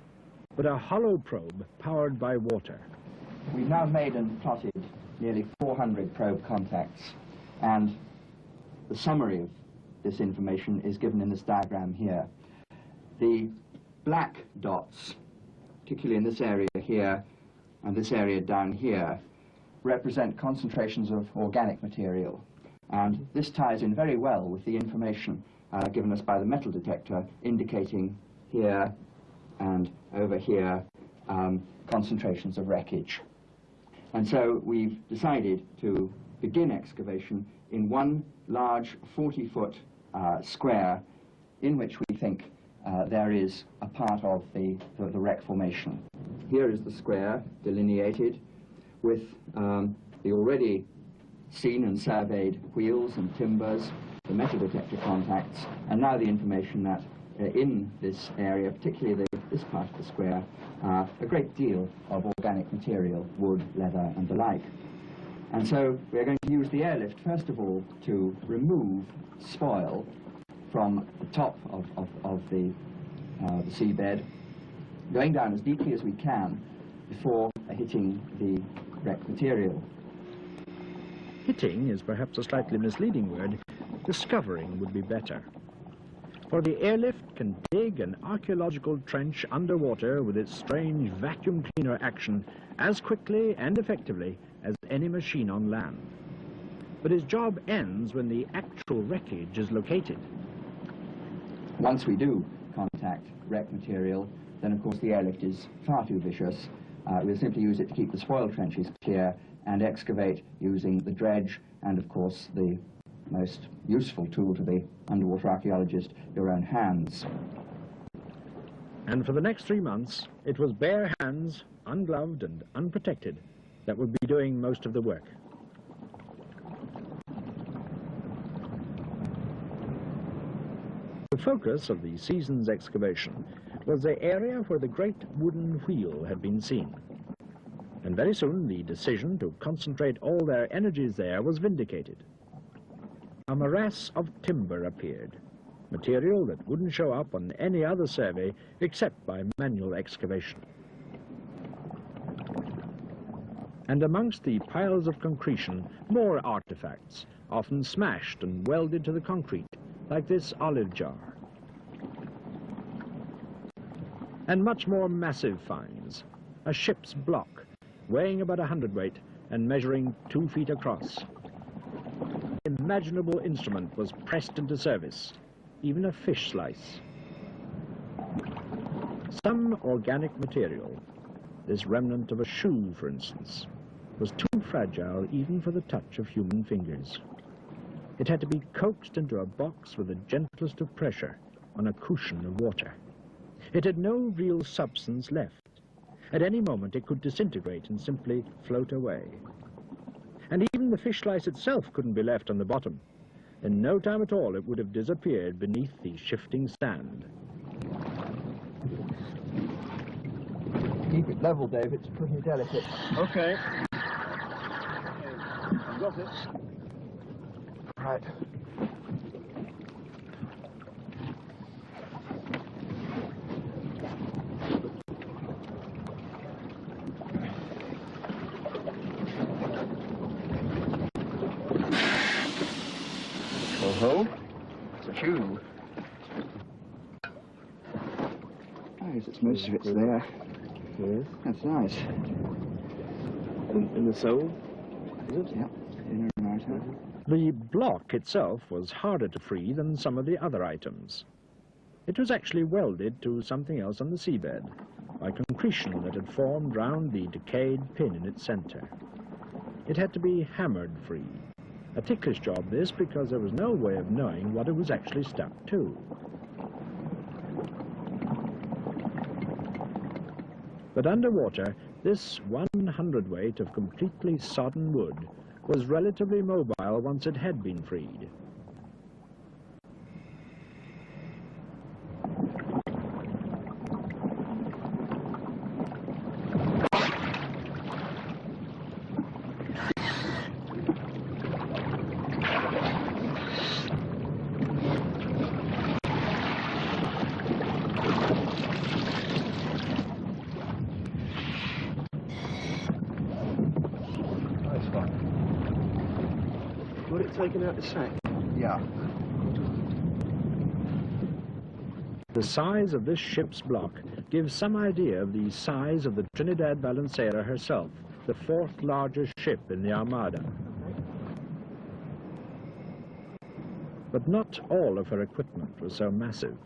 but a hollow probe powered by water.
We've now made and plotted nearly 400 probe contacts, and the summary of this information is given in this diagram here. The black dots, particularly in this area here and this area down here, represent concentrations of organic material, and this ties in very well with the information given us by the metal detector, indicating here and over here concentrations of wreckage. And so we've decided to begin excavation in one large 40-foot square in which we think there is a part of the wreck formation. Here is the square delineated with the already seen and surveyed wheels and timbers, the metal detector contacts, and now the information that in this area, particularly this part of the square, a great deal of organic material, wood, leather, and the like. And so we're going to use the airlift, first of all, to remove spoil from the top of the seabed, going down as deeply as we can before hitting the wrecked material.
Hitting is perhaps a slightly misleading word. Discovering would be better. For the airlift can dig an archaeological trench underwater with its strange vacuum cleaner action as quickly and effectively as any machine on land. But its job ends when the actual wreckage is located.
Once we do contact wrecked material, then of course the airlift is far too vicious. We'll simply use it to keep the spoil trenches clear and excavate using the dredge and of course the most useful tool to the underwater archaeologist, your own hands.
And for the next 3 months, it was bare hands, ungloved and unprotected, that would be doing most of the work. The focus of the season's excavation was the area where the great wooden wheel had been seen. And very soon the decision to concentrate all their energies there was vindicated. A morass of timber appeared, material that wouldn't show up on any other survey except by manual excavation. And amongst the piles of concretion, more artifacts, often smashed and welded to the concrete, like this olive jar. And much more massive finds, a ship's block, weighing about 100 weight and measuring 2 feet across. Imaginable instrument was pressed into service, even a fish slice. Some organic material, This remnant of a shoe, for instance, was too fragile even for the touch of human fingers. It had to be coaxed into a box with the gentlest of pressure on a cushion of water. It had no real substance left. At any moment it could disintegrate and simply float away. And even the fish slice itself couldn't be left on the bottom. In no time at all it would have disappeared beneath the shifting sand.
Keep it level, Dave, it's pretty delicate.
Okay. I've got it.
Right.
Oh, it's a shoe.
It's most of it's there.
Yes.
That's nice.
In the sole? Is it?
Yep, inner and outer.
The block itself was harder to free than some of the other items. It was actually welded to something else on the seabed, by concretion that had formed round the decayed pin in its center. It had to be hammered free. A ticklish job this, because there was no way of knowing what it was actually stuck to. But underwater, this 100 weight of completely sodden wood was relatively mobile once it had been freed.
Would it taken out the sack?
Yeah.
The size of this ship's block gives some idea of the size of the Trinidad Valencera herself, the fourth largest ship in the Armada. But not all of her equipment was so massive.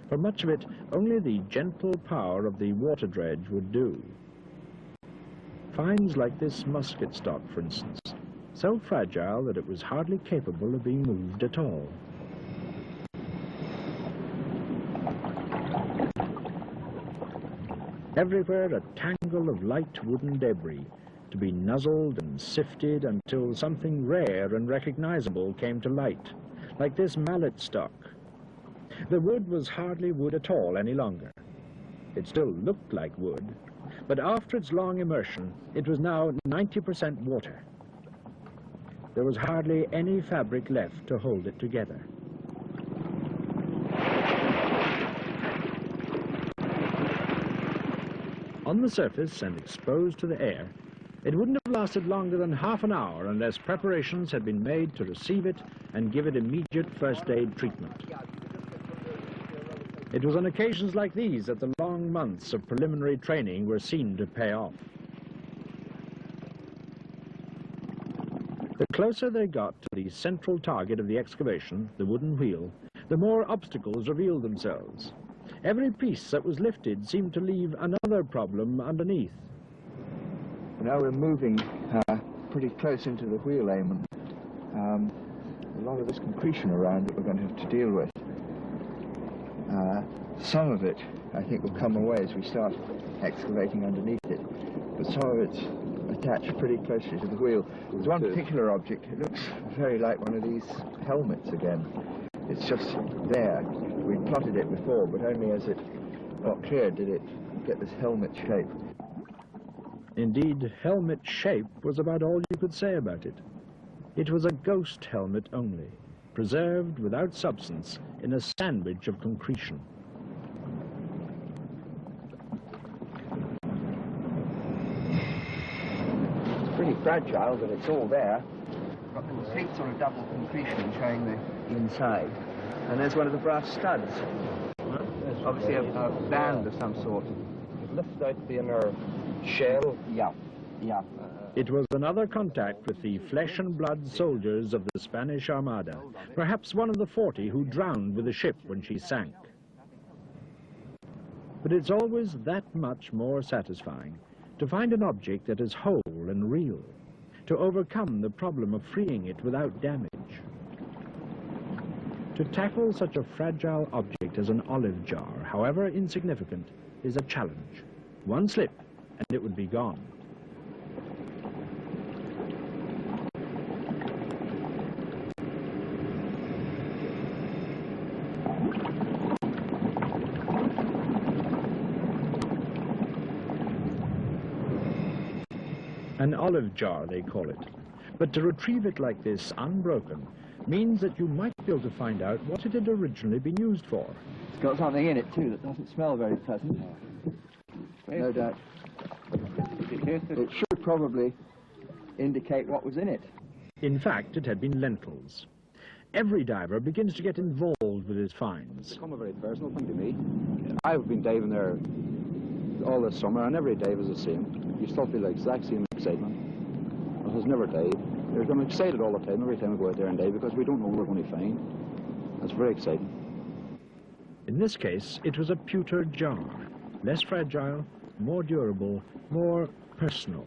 For much of it, only the gentle power of the water dredge would do. Finds like this musket stock, for instance, so fragile that it was hardly capable of being moved at all. Everywhere a tangle of light wooden debris, to be nuzzled and sifted until something rare and recognizable came to light, like this mallet stock. The wood was hardly wood at all any longer. It still looked like wood, but after its long immersion, it was now 90% water. There was hardly any fabric left to hold it together. On the surface and exposed to the air, it wouldn't have lasted longer than half an hour unless preparations had been made to receive it and give it immediate first aid treatment. It was on occasions like these that the long months of preliminary training were seen to pay off. The closer they got to the central target of the excavation, the wooden wheel, the more obstacles revealed themselves. Every piece that was lifted seemed to leave another problem underneath.
Now we're moving pretty close into the wheel, Eamon. A lot of this concretion around that we're going to have to deal with. Some of it, I think, will come away as we start excavating underneath it, but some of it's attached pretty closely to the wheel. There's one particular object, it looks very like one of these helmets again. It's just there. We plotted it before, but only as it got cleared did it get this helmet shape.
Indeed, helmet shape was about all you could say about it. It was a ghost helmet only, preserved without substance in a sandwich of concretion.
It's pretty fragile, but it's all there. Got the complete sort of double concretion showing the inside. And there's one of the brass studs. Obviously a band of some sort.
Lift out the inner shell.
Yeah, yeah.
It was another contact with the flesh and blood soldiers of the Spanish Armada, perhaps one of the 40 who drowned with the ship when she sank. But it's always that much more satisfying to find an object that is whole and real, to overcome the problem of freeing it without damage. To tackle such a fragile object as an olive jar, however insignificant, is a challenge. One slip and it would be gone. An olive jar, they call it. But to retrieve it like this, unbroken, means that you might be able to find out what it had originally been used for.
It's got something in it, too, that doesn't smell very pleasant. No doubt. It should probably indicate what was in it.
In fact, it had been lentils. Every diver begins to get involved with his finds.
It's become a very personal thing to me. I've been diving there all this summer, and every dive is the same. You still feel the exact same excitement. It has never died. I'm excited all the time, every time we go out there and dive, because we don't know what we're going to find. It's very exciting.
In this case, it was a pewter jar, less fragile, more durable, more personal.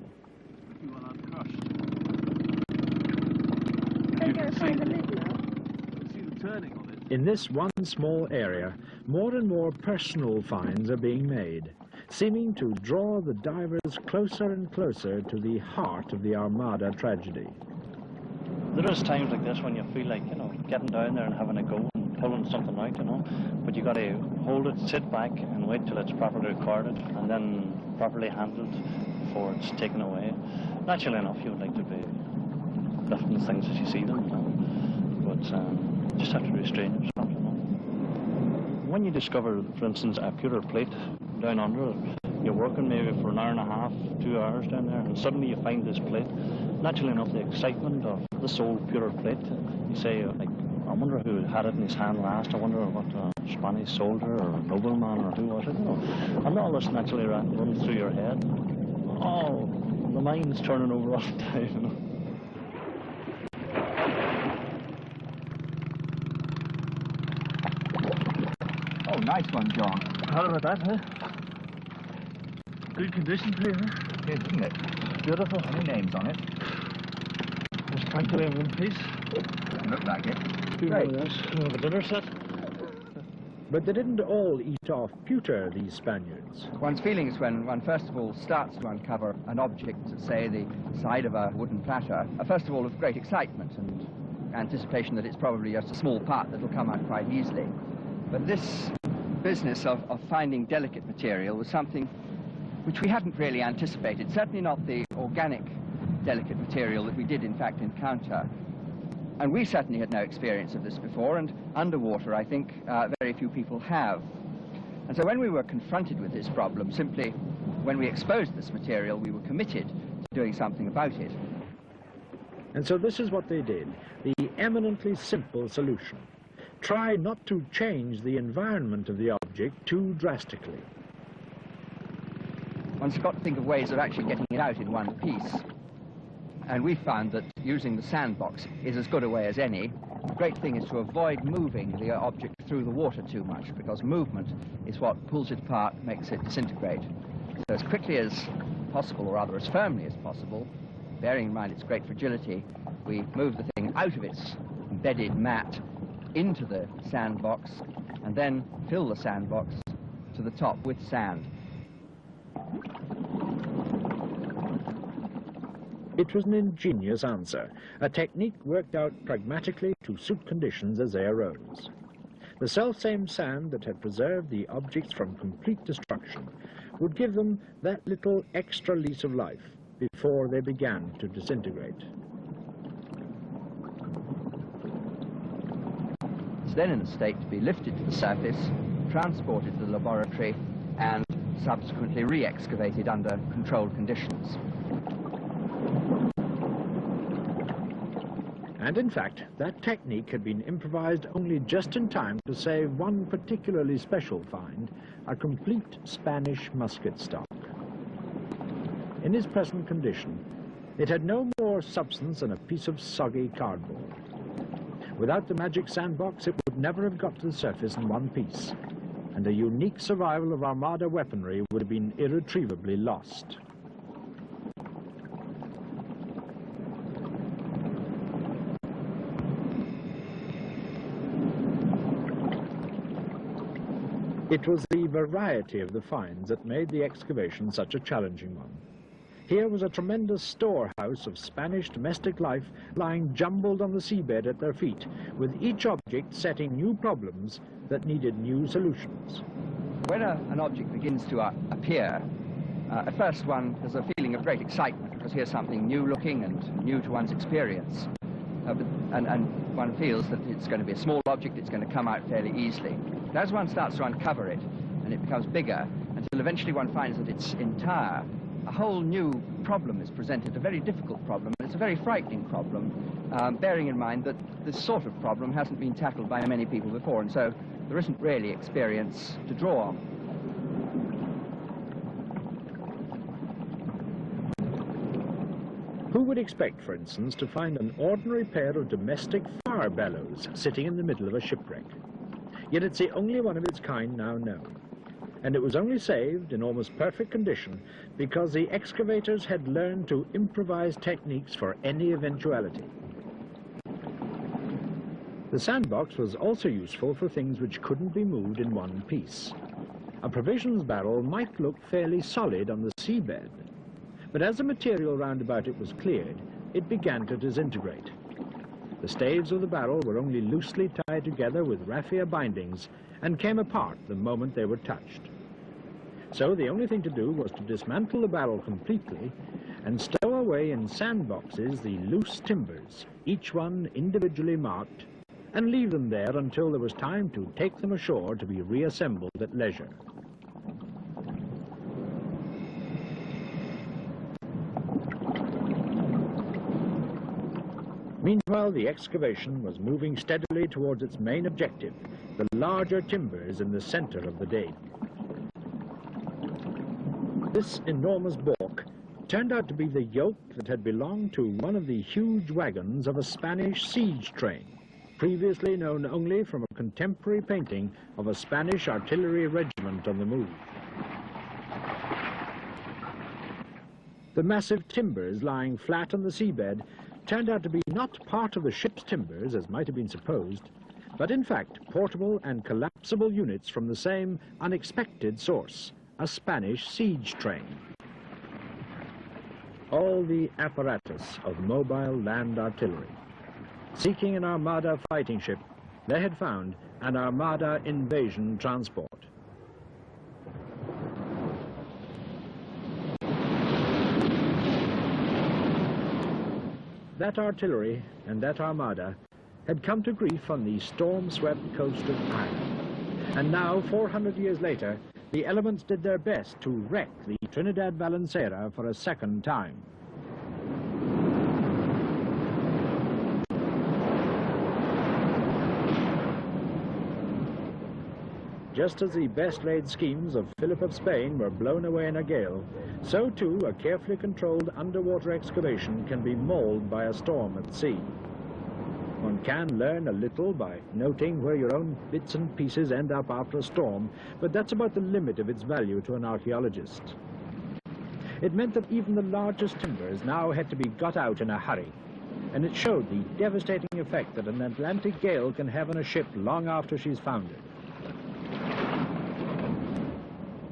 In this one small area, more and more personal finds are being made, seeming to draw the divers closer and closer to the heart of the Armada tragedy.
There is times like this when you feel like, you know, getting down there and having a go and pulling something out, you know, but you got to hold it, sit back and wait till it's properly recorded and then properly handled before it's taken away. Naturally enough, you would like to be lifting things as you see them, you know, but you just have to restrain yourself, you know. When you discover, for instance, a pewter plate down under it, you're working maybe for an hour and a half, 2 hours down there, and suddenly you find this plate. Naturally enough, the excitement of this old pewter plate, you say, like, I wonder who had it in his hand last, I wonder what Spanish soldier or nobleman or who was it, you know. And all this naturally runs through your head. Oh, the mind's turning over all the time, you know.
Oh, nice one, John.
How about that, huh? Good condition, too, huh?
It is, isn't it?
Beautiful.
Any names on it?
There's practically in one piece.
Doesn't look like it.
Great. The dinner set.
But they didn't all eat off pewter, these Spaniards.
One's feelings when one first of all starts to uncover an object, say the side of a wooden platter, are first of all of great excitement and anticipation that it's probably just a small part that will come out quite easily. But this business of finding delicate material was something which we hadn't really anticipated, certainly not the organic delicate material that we did in fact encounter. And we certainly had no experience of this before, and underwater I think very few people have. And so when we were confronted with this problem, simply when we exposed this material, we were committed to doing something about it.
And so this is what they did, the eminently simple solution. Try not to change the environment of the object too drastically.
One's got to think of ways of actually getting it out in one piece. And we found that using the sandbox is as good a way as any. The great thing is to avoid moving the object through the water too much, because movement is what pulls it apart, makes it disintegrate. So as quickly as possible, or rather as firmly as possible, bearing in mind its great fragility, we move the thing out of its embedded mat into the sandbox, and then fill the sandbox to the top with sand.
It was an ingenious answer, a technique worked out pragmatically to suit conditions as they arose. The selfsame sand that had preserved the objects from complete destruction would give them that little extra lease of life before they began to disintegrate.
It's then in a state to be lifted to the surface, transported to the laboratory, and subsequently re-excavated under controlled conditions.
And in fact, that technique had been improvised only just in time to save one particularly special find, a complete Spanish musket stock. In its present condition, it had no more substance than a piece of soggy cardboard. Without the magic sandbox, it would never have got to the surface in one piece. and a unique survival of Armada weaponry would have been irretrievably lost. It was the variety of the finds that made the excavation such a challenging one. Here was a tremendous storehouse of Spanish domestic life lying jumbled on the seabed at their feet, with each object setting new problems that needed new solutions.
When an object begins to appear, at first there's a feeling of great excitement because here's something new looking and new to one's experience. And one feels that it's going to be a small object, it's going to come out fairly easily. But as one starts to uncover it, and it becomes bigger, until eventually one finds that it's entire, a whole new problem is presented, a very difficult problem, and it's a very frightening problem, bearing in mind that this sort of problem hasn't been tackled by many people before, and so there isn't really experience to draw on.
Who would expect, for instance, to find an ordinary pair of domestic fire bellows sitting in the middle of a shipwreck? Yet it's the only one of its kind now known. And it was only saved in almost perfect condition because the excavators had learned to improvise techniques for any eventuality. The sandbox was also useful for things which couldn't be moved in one piece. A provisions barrel might look fairly solid on the seabed, but as the material round about it was cleared, it began to disintegrate. The staves of the barrel were only loosely tied together with raffia bindings and came apart the moment they were touched. So the only thing to do was to dismantle the barrel completely and stow away in sandboxes the loose timbers, each one individually marked, and leave them there until there was time to take them ashore to be reassembled at leisure. Meanwhile, the excavation was moving steadily towards its main objective, the larger timbers in the center of the dame. This enormous balk turned out to be the yoke that had belonged to one of the huge wagons of a Spanish siege train, previously known only from a contemporary painting of a Spanish artillery regiment on the move. The massive timbers lying flat on the seabed turned out to be not part of the ship's timbers, as might have been supposed, but in fact portable and collapsible units from the same unexpected source, a Spanish siege train. All the apparatus of mobile land artillery. Seeking an Armada fighting ship, they had found an Armada invasion transport. That artillery and that Armada had come to grief on the storm-swept coast of Ireland. And now, 400 years later, the elements did their best to wreck the Trinidad Valencera for a second time. Just as the best-laid schemes of Philip of Spain were blown away in a gale, so too a carefully controlled underwater excavation can be mauled by a storm at sea. One can learn a little by noting where your own bits and pieces end up after a storm, but that's about the limit of its value to an archaeologist. It meant that even the largest timbers now had to be got out in a hurry, and it showed the devastating effect that an Atlantic gale can have on a ship long after she's foundered.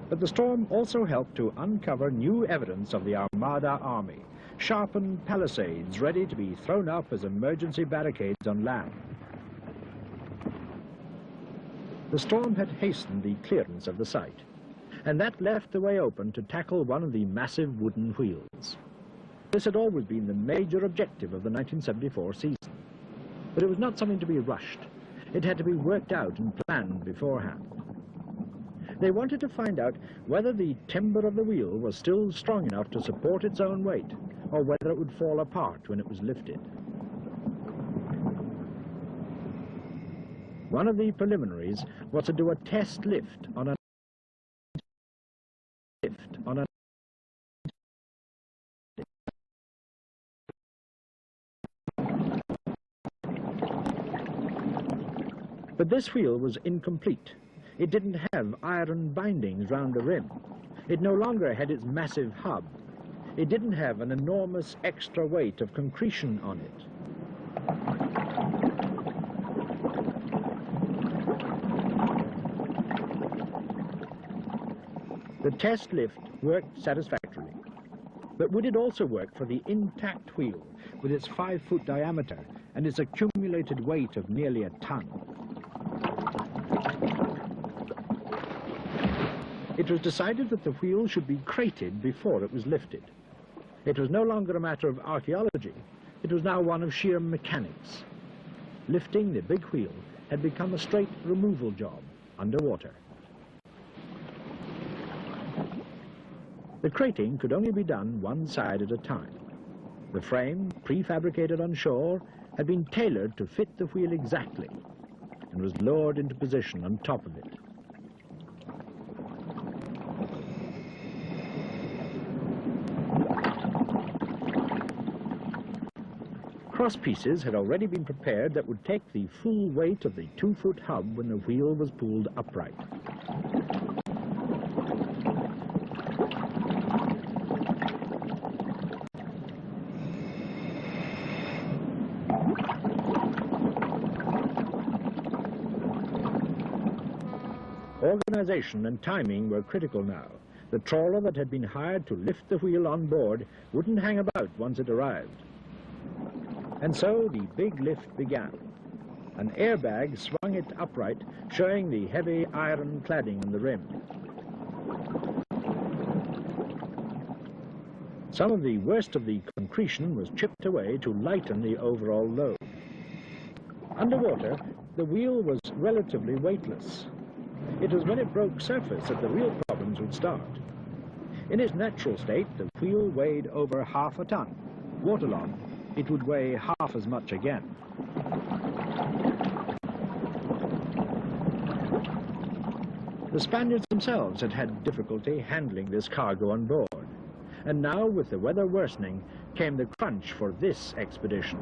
But the storm also helped to uncover new evidence of the Armada army, sharpened palisades ready to be thrown up as emergency barricades on land. The storm had hastened the clearance of the site, and that left the way open to tackle one of the massive wooden wheels. This had always been the major objective of the 1974 season, but it was not something to be rushed. It had to be worked out and planned beforehand. They wanted to find out whether the timber of the wheel was still strong enough to support its own weight, or whether it would fall apart when it was lifted. One of the preliminaries was to do a test lift on a But this wheel was incomplete. It didn't have iron bindings round the rim. It no longer had its massive hub. It didn't have an enormous extra weight of concretion on it. The test lift worked satisfactorily. But would it also work for the intact wheel with its 5-foot diameter and its accumulated weight of nearly a ton? It was decided that the wheel should be crated before it was lifted. It was no longer a matter of archaeology. It was now one of sheer mechanics. Lifting the big wheel had become a straight removal job underwater. The crating could only be done one side at a time. The frame, prefabricated on shore, had been tailored to fit the wheel exactly and was lowered into position on top of it. Cross pieces had already been prepared that would take the full weight of the 2-foot hub when the wheel was pulled upright. Organization and timing were critical now. The trawler that had been hired to lift the wheel on board wouldn't hang about once it arrived. And so the big lift began. An airbag swung it upright, showing the heavy iron cladding on the rim. Some of the worst of the concretion was chipped away to lighten the overall load. Underwater, the wheel was relatively weightless. It was when it broke surface that the real problems would start. In its natural state, the wheel weighed over half a ton. Waterlogged, it would weigh half as much again. The Spaniards themselves had had difficulty handling this cargo on board. And now, with the weather worsening, came the crunch for this expedition.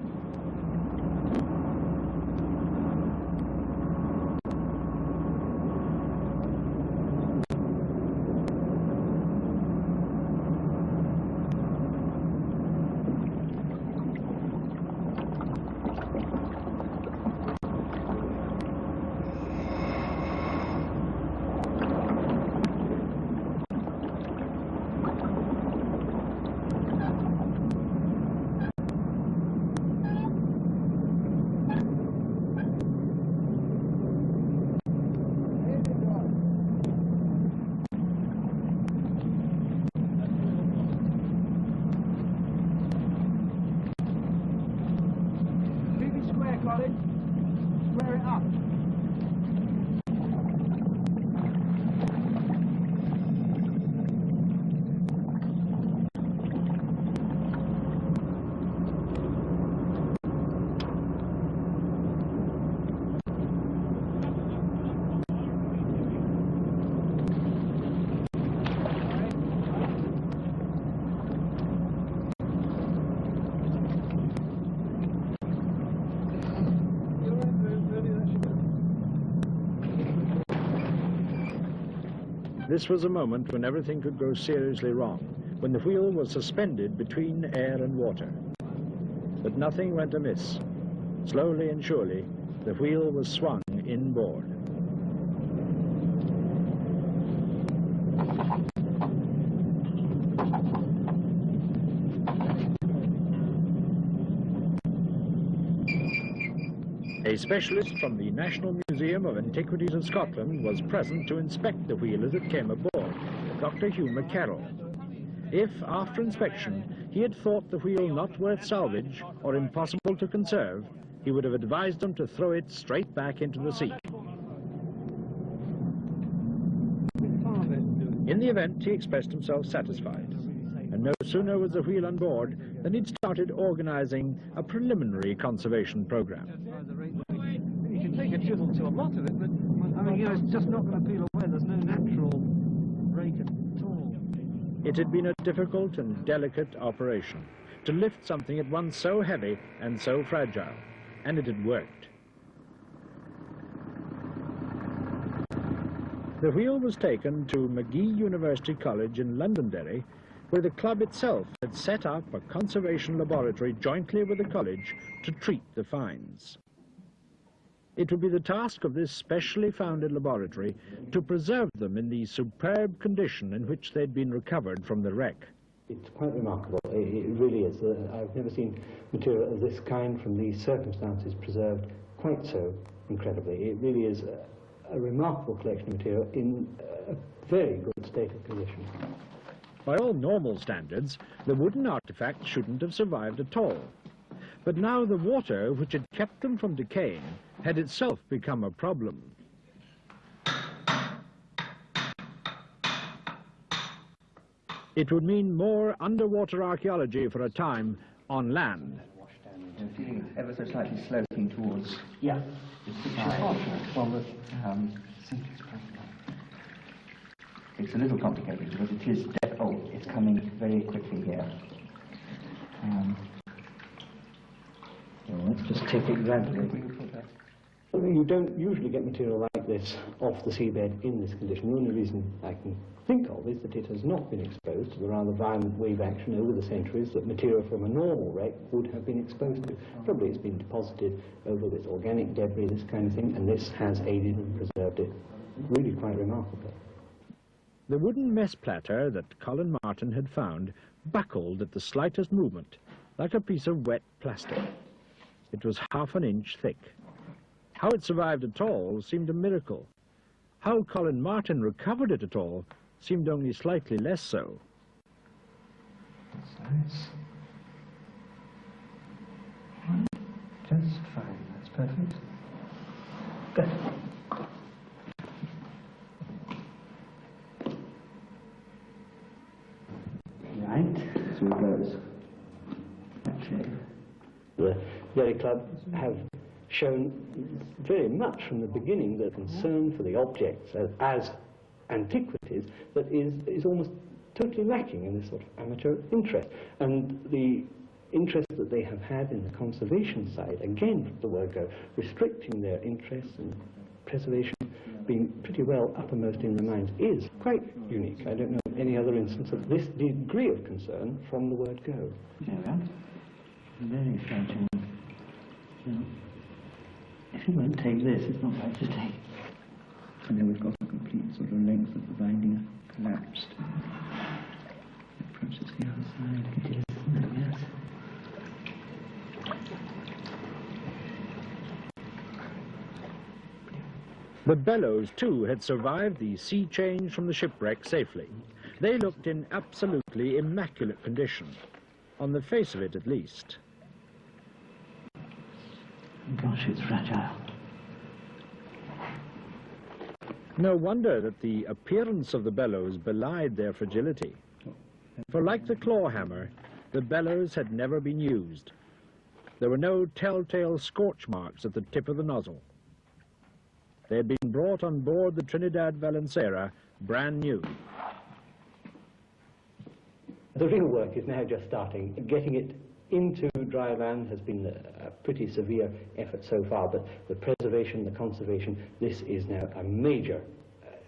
Square it up.
This was a moment when everything could go seriously wrong, when the wheel was suspended between air and water. But nothing went amiss. Slowly and surely, the wheel was swung inboard. A specialist from the National Museum of Antiquities of Scotland was present to inspect the wheel as it came aboard, Dr. Hugh McCarroll. If, after inspection, he had thought the wheel not worth salvage or impossible to conserve, he would have advised them to throw it straight back into the sea. In the event, he expressed himself satisfied. And no sooner was the wheel on board than he'd started organizing a preliminary conservation program.
You can take a chisel to a lot of it, but I mean, you know, it's just not going to peel away. There's no natural break at all.
It had been a difficult and delicate operation to lift something at once so heavy and so fragile, and it had worked. The wheel was taken to Magee University College in Londonderry, where the club itself had set up a conservation laboratory jointly with the college to treat the finds. It would be the task of this specially founded laboratory to preserve them in the superb condition in which they'd been recovered from the wreck.
It's quite remarkable, it really is. I've never seen material of this kind from these circumstances preserved quite so incredibly. It really is a remarkable collection of material in a very good state of condition.
By all normal standards, the wooden artifacts shouldn't have survived at all. But now the water, which had kept them from decaying, had itself become a problem. It would mean more underwater archaeology for a time on land.
The feeling is ever so slightly sloping towards the side. It's a little complicated because it is it's coming very quickly here. So let's just take it gradually.
You don't usually get material like this off the seabed in this condition. The only reason I can think of is that it has not been exposed to the rather violent wave action over the centuries that material from a normal wreck would have been exposed to. Probably it's been deposited over with organic debris, this kind of thing, and this has aided and preserved it. Really quite remarkable.
The wooden mess platter that Colin Martin had found buckled at the slightest movement, like a piece of wet plastic. It was half an inch thick. How it survived at all seemed a miracle. How Colin Martin recovered it at all seemed only slightly less so.
That's nice. Just fine, that's perfect. Good. Right, so it goes.
The Derry Club have shown very much from the beginning the concern for the objects as antiquities that is almost totally lacking in this sort of amateur interest. And the interest that they have had in the conservation side, again from the word go, restricting their interests and preservation being pretty well uppermost in their minds, is quite unique. I don't know of any other instance of this degree of concern from the word go.
Yeah, very striking. If you won't take this, it's not right to take. And then we've got a complete sort of length of the binding collapsed. Perhaps it's the other side. It is, yes.
The bellows, too, had survived the sea change from the shipwreck safely. They looked in absolutely immaculate condition, on the face of it at least.
Gosh, it's fragile.
No wonder that the appearance of the bellows belied their fragility. For like the claw hammer, the bellows had never been used. There were no telltale scorch marks at the tip of the nozzle. They had been brought on board the Trinidad Valencera brand new.
The real work is now just starting. Getting it into dry land has been a pretty severe effort so far, but the preservation, the conservation, this is now a major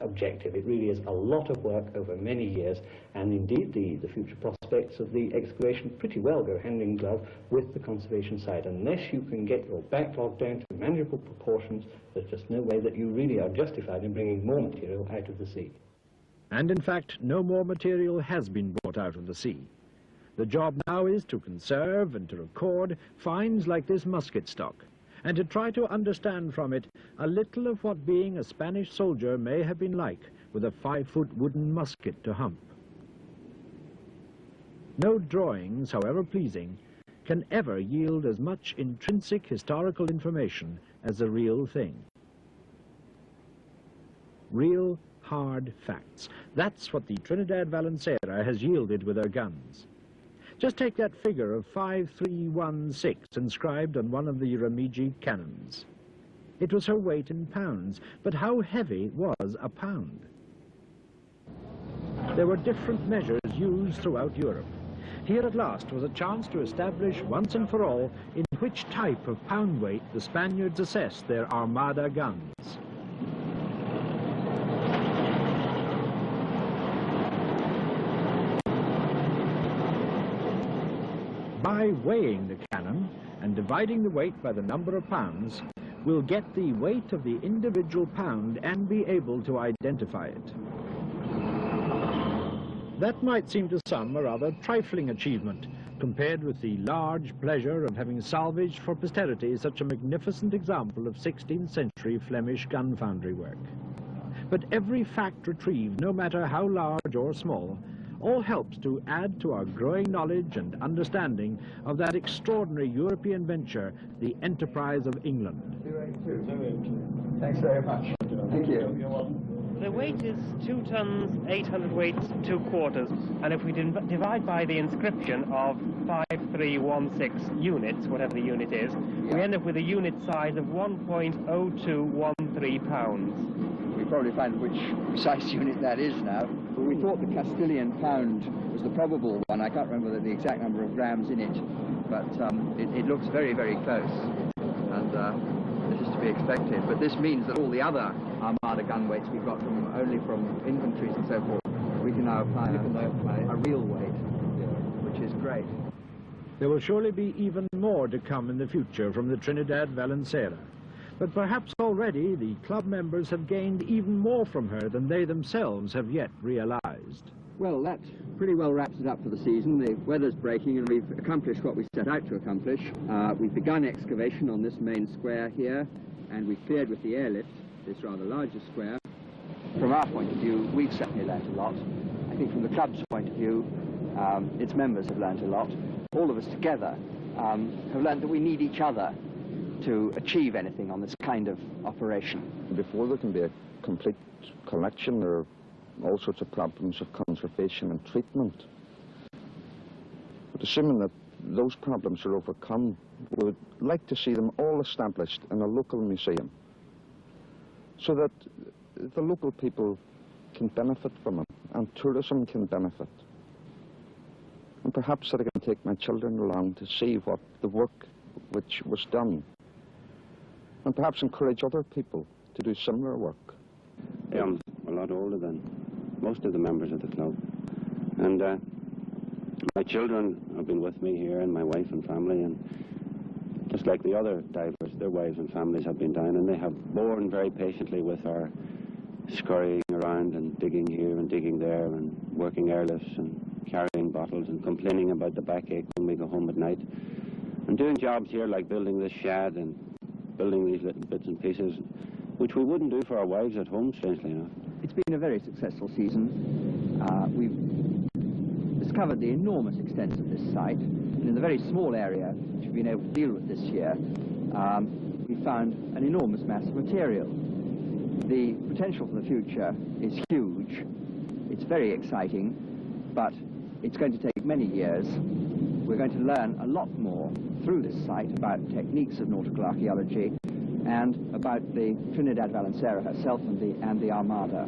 objective. It really is a lot of work over many years, and indeed the future prospects of the excavation pretty well go hand in glove with the conservation side. Unless you can get your backlog down to manageable proportions, there's just no way that you really are justified in bringing more material out of the sea.
And in fact, no more material has been brought out of the sea. The job now is to conserve and to record finds like this musket stock, and to try to understand from it a little of what being a Spanish soldier may have been like with a 5-foot wooden musket to hump. No drawings, however pleasing, can ever yield as much intrinsic historical information as the real thing. Real, hard facts. That's what the Trinidad Valencera has yielded with her guns. Just take that figure of 5316 inscribed on one of the Ramigi cannons. It was her weight in pounds, but how heavy was a pound? There were different measures used throughout Europe. Here at last was a chance to establish once and for all in which type of pound weight the Spaniards assessed their Armada guns. By weighing the cannon and dividing the weight by the number of pounds, we'll get the weight of the individual pound and be able to identify it. That might seem to some a rather trifling achievement compared with the large pleasure of having salvaged for posterity such a magnificent example of 16th century Flemish gun foundry work. But every fact retrieved, no matter how large or small, all helps to add to our growing knowledge and understanding of that extraordinary European venture, the enterprise of England.
Thanks very much. Thank you.
The weight is 2 tons, 800 weight, 2 quarters, and if we divide by the inscription of 5316 units, whatever the unit is, we end up with a unit size of 1.0213 pounds.
We probably find which precise unit that is now. But we thought the Castilian pound was the probable one. I can't remember the exact number of grams in it, but it looks very, very close. And this is to be expected. But this means that all the other Armada gun weights we've got only from inventories and so forth, we can now apply a real weight, which is great.
There will surely be even more to come in the future from the Trinidad Valencera. But perhaps already the club members have gained even more from her than they themselves have yet realized.
Well, that pretty well wraps it up for the season. The weather's breaking and we've accomplished what we set out to accomplish. We've begun excavation on this main square here, and we've cleared with the airlift this rather larger square. From our point of view, we've certainly learnt a lot. I think from the club's point of view, its members have learnt a lot. All of us together have learnt that we need each other to achieve anything on this kind of operation.
Before there can be a complete collection, there are all sorts of problems of conservation and treatment. But assuming that those problems are overcome, we would like to see them all established in a local museum so that the local people can benefit from it and tourism can benefit. And perhaps that I can take my children along to see what the work which was done, and perhaps encourage other people to do similar work.
I'm a lot older than most of the members of the club, and my children have been with me here, and my wife and family, and just like the other divers, their wives and families have been down, and they have borne very patiently with our scurrying around and digging here and digging there and working airlifts and carrying bottles and complaining about the backache when we go home at night, and doing jobs here like building this shed and building these little bits and pieces, which we wouldn't do for our wives at home, strangely enough.
It's been a very successful season. We've discovered the enormous extent of this site, and in the very small area which we've been able to deal with this year, we found an enormous mass of material. The potential for the future is huge. It's very exciting, but it's going to take many years. We're going to learn a lot more through this site about techniques of nautical archaeology and about the Trinidad Valencera herself and the Armada.